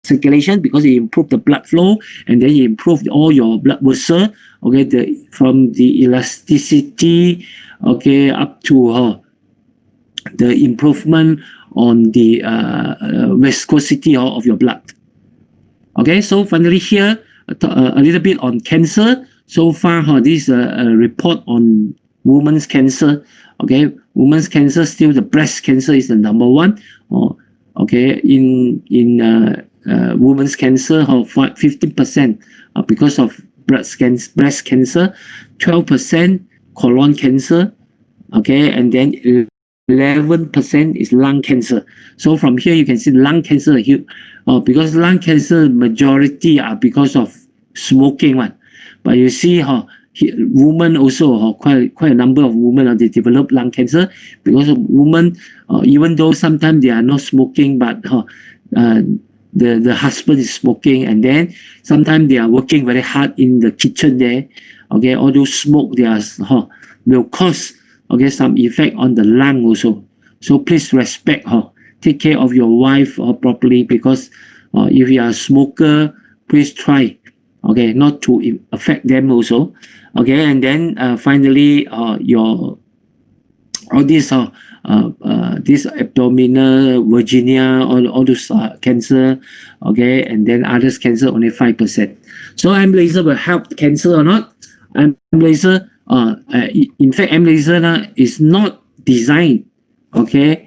circulation, because it improves the blood flow, and then it improves all your blood vessel. Okay, from the elasticity, okay, up to the improvement on the viscosity of your blood. Okay, so finally here a little bit on cancer. So far, this is a report on women's cancer. Okay, women's cancer, still the breast cancer is the number one. Okay, in women's cancer, 15% because of breast cancer, 12% colon cancer, okay, and then 11% is lung cancer. So from here you can see lung cancer, because lung cancer majority are because of smoking one. But you see women also, quite a number of women they develop lung cancer because of women, even though sometimes they are not smoking, but the husband is smoking, and then sometimes they are working very hard in the kitchen there. Okay, all those smoke will cause some effect on the lung also. So please respect take care of your wife properly, because if you are a smoker, please try not to affect them also. Okay, and then finally your all these this abdominal, Virginia, all those cancer, okay, and then others cancer only 5%. So IM laser will help cancer or not? IM laser, in fact, IM laser is not designed, okay.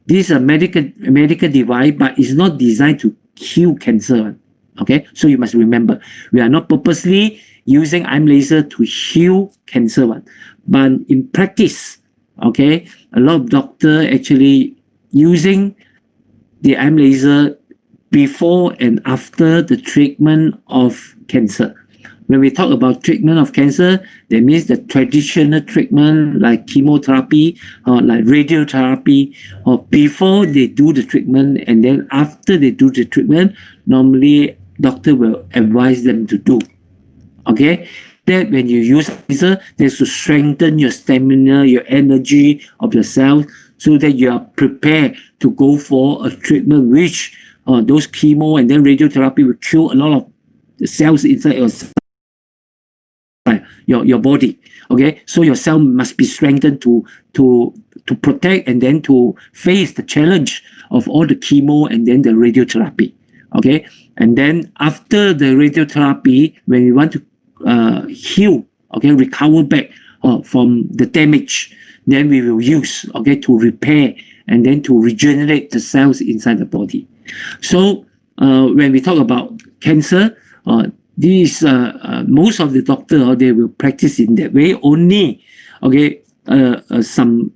This is a medical device, but it's not designed to kill cancer. Okay, so you must remember, we are not purposely using IM laser to heal cancer one, but in practice, okay, a lot of doctors actually using the IM laser before and after the treatment of cancer. when we talk about treatment of cancer, that means the traditional treatment like chemotherapy or like radiotherapy, or before they do the treatment and then after they do the treatment, normally doctor will advise them to do. Okay, that when you use laser, that's to strengthen your stamina, your energy of your cells, so that you are prepared to go for a treatment which those chemo and then radiotherapy will kill a lot of the cells inside your body. Okay, so your cell must be strengthened to protect and then to face the challenge of all the chemo and then the radiotherapy. Okay, and then after the radiotherapy, when we want to heal, okay, recover back from the damage, then we will use, okay, to repair and then to regenerate the cells inside the body. So when we talk about cancer, these most of the doctor they will practice in that way only. Okay, some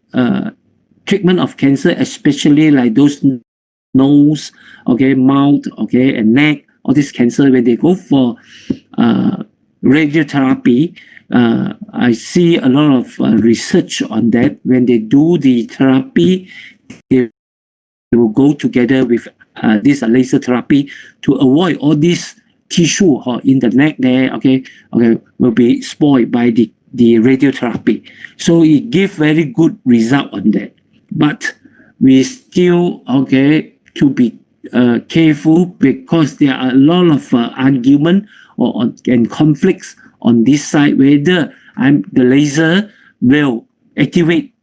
treatment of cancer, especially like those nose, okay, mouth, okay, and neck, all this cancer, when they go for radiotherapy, I see a lot of research on that. When they do the therapy, they will go together with this laser therapy to avoid all these tissue in the neck there, okay, will be spoiled by the radiotherapy. So it gives very good result on that. But we still, okay, to be careful, because there are a lot of argument and conflicts on this side whether the laser will activate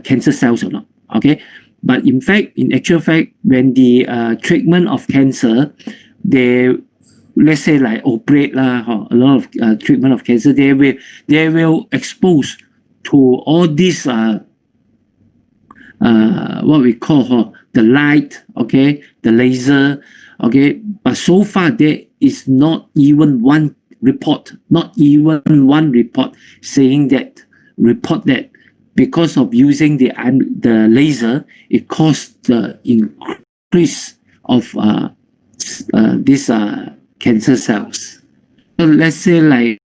cancer cells or not. Okay, but in fact, in actual fact, when the treatment of cancer, they, let's say like operate a lot of treatment of cancer, they will expose to all these what we call the light, okay, the laser, okay. But so far there is not even one report saying that because of using the laser, it caused the increase of these cancer cells. So let's say like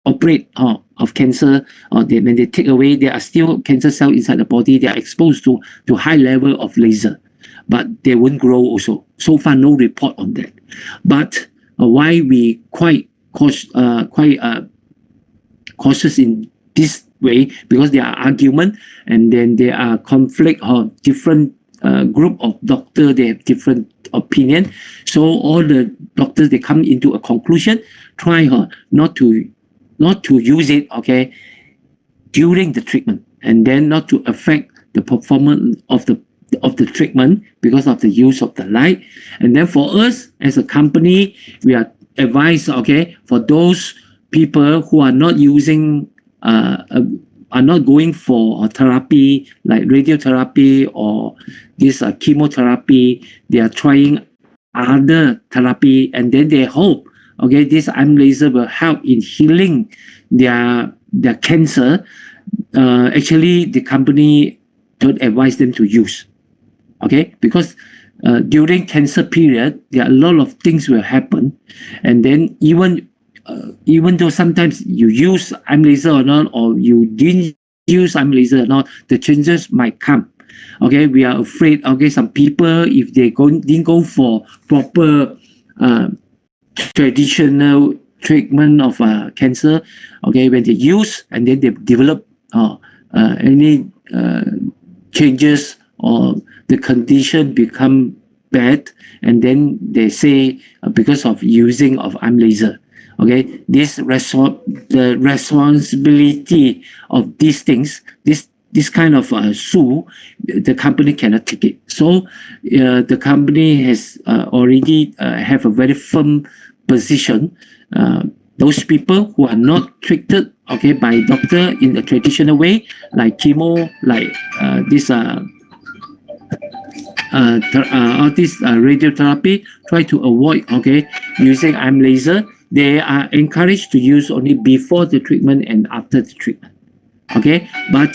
operate of cancer, or when they take away, there are still cancer cells inside the body. They are exposed to high level of laser, but they won't grow also. So far, no report on that. But why we quite cautious in this way, because there are argument and then there are conflict of different group of doctors. They have different opinion. So all the doctors, they come into a conclusion, try not to use it, okay, during the treatment, and then not to affect the performance of the treatment because of the use of the light. And then for us as a company, we are advised, okay, for those people who are not using are not going for therapy like radiotherapy or this chemotherapy, they are trying other therapy, and then they hope, okay, this IM laser will help in healing their cancer. Actually, the company don't advise them to use, okay, because during cancer period, there are a lot of things will happen, and then even though sometimes you use IM laser or not, or you didn't use IM laser or not, the changes might come. Okay, we are afraid. Okay, some people, if they didn't go for proper traditional treatment of cancer, okay, when they use and then they develop any changes, or the condition become bad, and then they say because of using of IM laser, okay, the responsibility of these things, this kind of sue, the company cannot take it. So the company has already have a very firm position. Those people who are not treated, okay, by doctor in the traditional way, like chemo, like this radiotherapy, try to avoid, okay, using IM laser. They are encouraged to use only before the treatment and after the treatment. Okay, but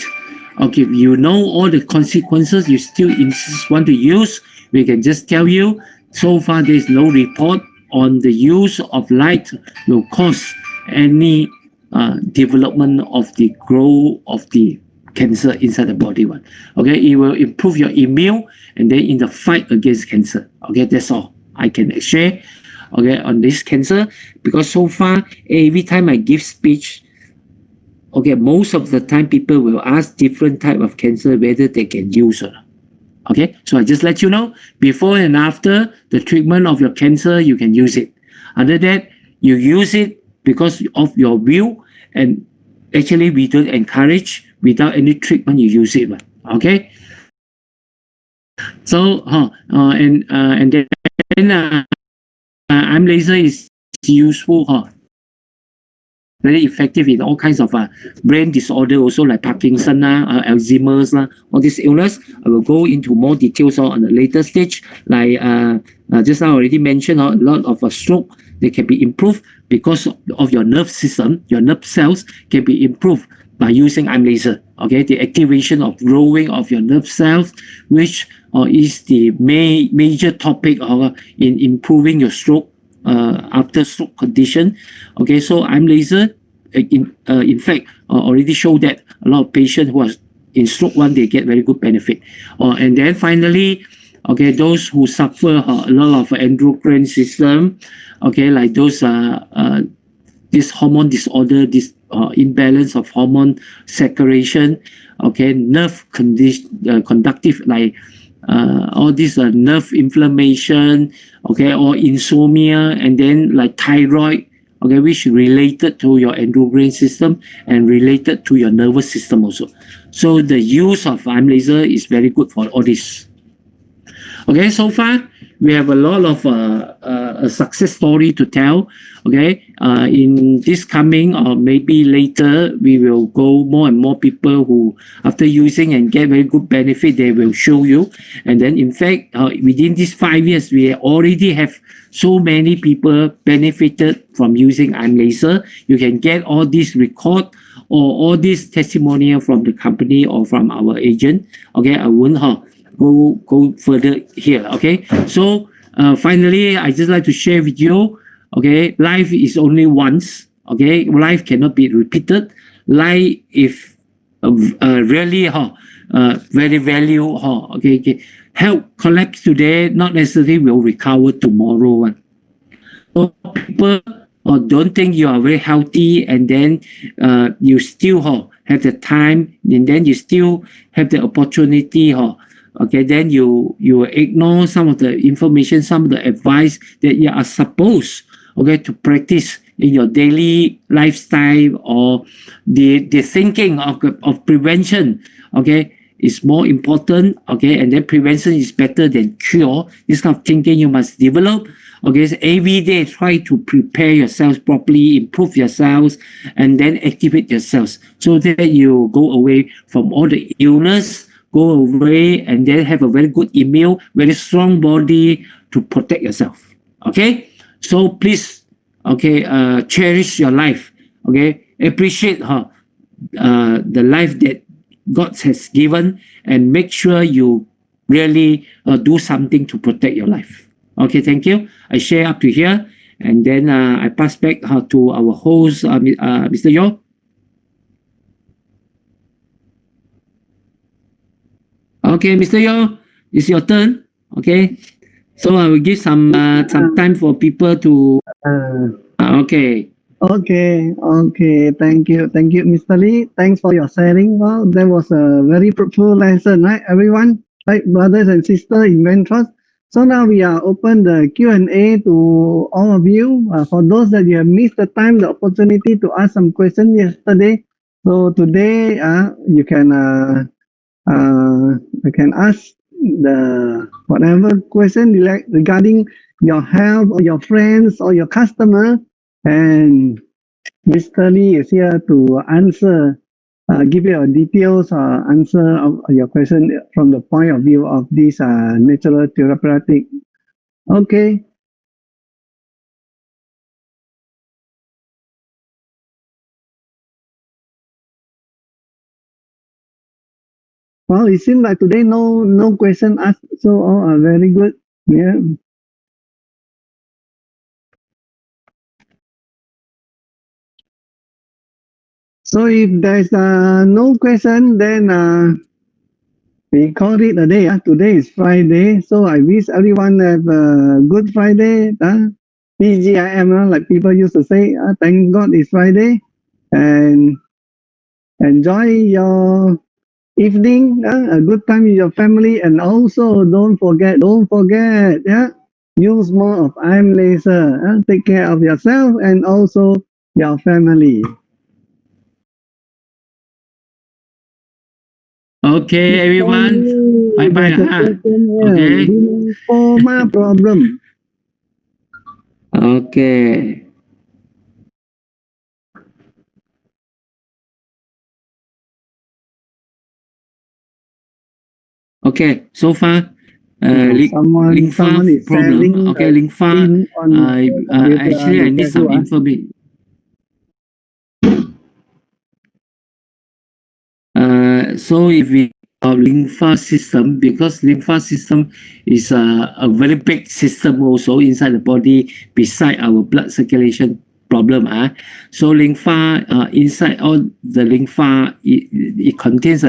okay, you know all the consequences, you still insist want to use, we can just tell you, so far there is no report on the use of light will cause any development of the growth of the cancer inside the body one. Okay, it will improve your immune and then in the fight against cancer. Okay, that's all I can share. Okay, on this cancer, because so far every time I give speech, okay, most of the time people will ask different type of cancer whether they can use or not. Okay, so I just let you know before and after the treatment of your cancer, you can use it. Other than that, you use it because of your will, and actually we don't encourage without any treatment you use it. Okay, so and then I'm laser is useful. Very effective in all kinds of brain disorder, also like Parkinson, Alzheimer's, all these illness. I will go into more details on the later stage. Like just now already mentioned, a lot of stroke, they can be improved because of your nerve system. Your nerve cells can be improved by using IM laser. Okay, the activation of growing of your nerve cells, which is the major topic in improving your stroke after stroke condition. Okay, so I'm laser. In fact, already show that a lot of patients who are in stroke one, they get very good benefit. And then finally, okay, those who suffer a lot of endocrine system, okay, like those this hormone disorder, this imbalance of hormone secretion, okay, nerve condition, conductive, like all this nerve inflammation, okay, or insomnia, and then like thyroid, okay, which related to your endocrine system and related to your nervous system also. So the use of IM laser is very good for all this. Okay, so far we have a lot of a success story to tell. Okay, in this coming or maybe later, we will go more and more people who, after using and get very good benefit, they will show you. And then, in fact, within these 5 years, we already have so many people benefited from using IM laser. You can get all this record or all this testimonial from the company or from our agent. Okay, I won't go further here. Okay, so finally, I just like to share with you. Okay, life is only once. Okay, life cannot be repeated. Life if really very value okay, help collect today not necessarily will recover tomorrow one. So people don't think you are very healthy and then you still have the time and then you still have the opportunity okay, then you ignore some of the information, some of the advice that you are supposed, okay, to practice in your daily lifestyle, or the thinking of prevention, okay, is more important, okay, and then prevention is better than cure. This kind of thinking you must develop. Okay, so every day try to prepare yourselves properly, improve yourselves, and then activate yourselves so that you go away from all the illness, go away and then have a very good immune, very strong body to protect yourself. Okay, so please, okay, cherish your life. Okay, appreciate the life that God has given, and make sure you really do something to protect your life. Okay, thank you. I share up to here, and then I pass back to our host, Mr. Yo. Okay, Mr. Yo, it's your turn. Okay, so I will give some time for people to. Uh, Okay. okay. Thank you, Mr. Lee. Thanks for your sharing. Well, that was a very fruitful lesson, right, everyone? Right, brothers and sisters in Trust. So now we are open the Q&A to all of you. For those that you have missed the time, the opportunity to ask some questions yesterday. So today, you can ask the whatever question regarding your health or your friends or your customer, and Mr. Lee is here to answer, give you a details answer of your question from the point of view of this natural therapeutic. Okay. Well, it seems like today no question asked, so all are very good. Yeah. So if there's no question, then we call it a day. Today is Friday, so I wish everyone have a good Friday. TGIM, like people used to say. Thank God it's Friday, and enjoy your evening. A good time with your family, and also don't forget. Yeah, use more of I'm laser. Take care of yourself and also your family. Okay, everyone. Bye bye. There's a question here. Okay. Lymphoma problem. Okay. Okay. So far, Someone lympha is problem. selling Okay, the lympha. screen on the computer. Actually, I Be need some careful. information. So if we lympha system, because lympha system is a very big system also inside the body beside our blood circulation problem. So lympha inside all the lympha, it contains a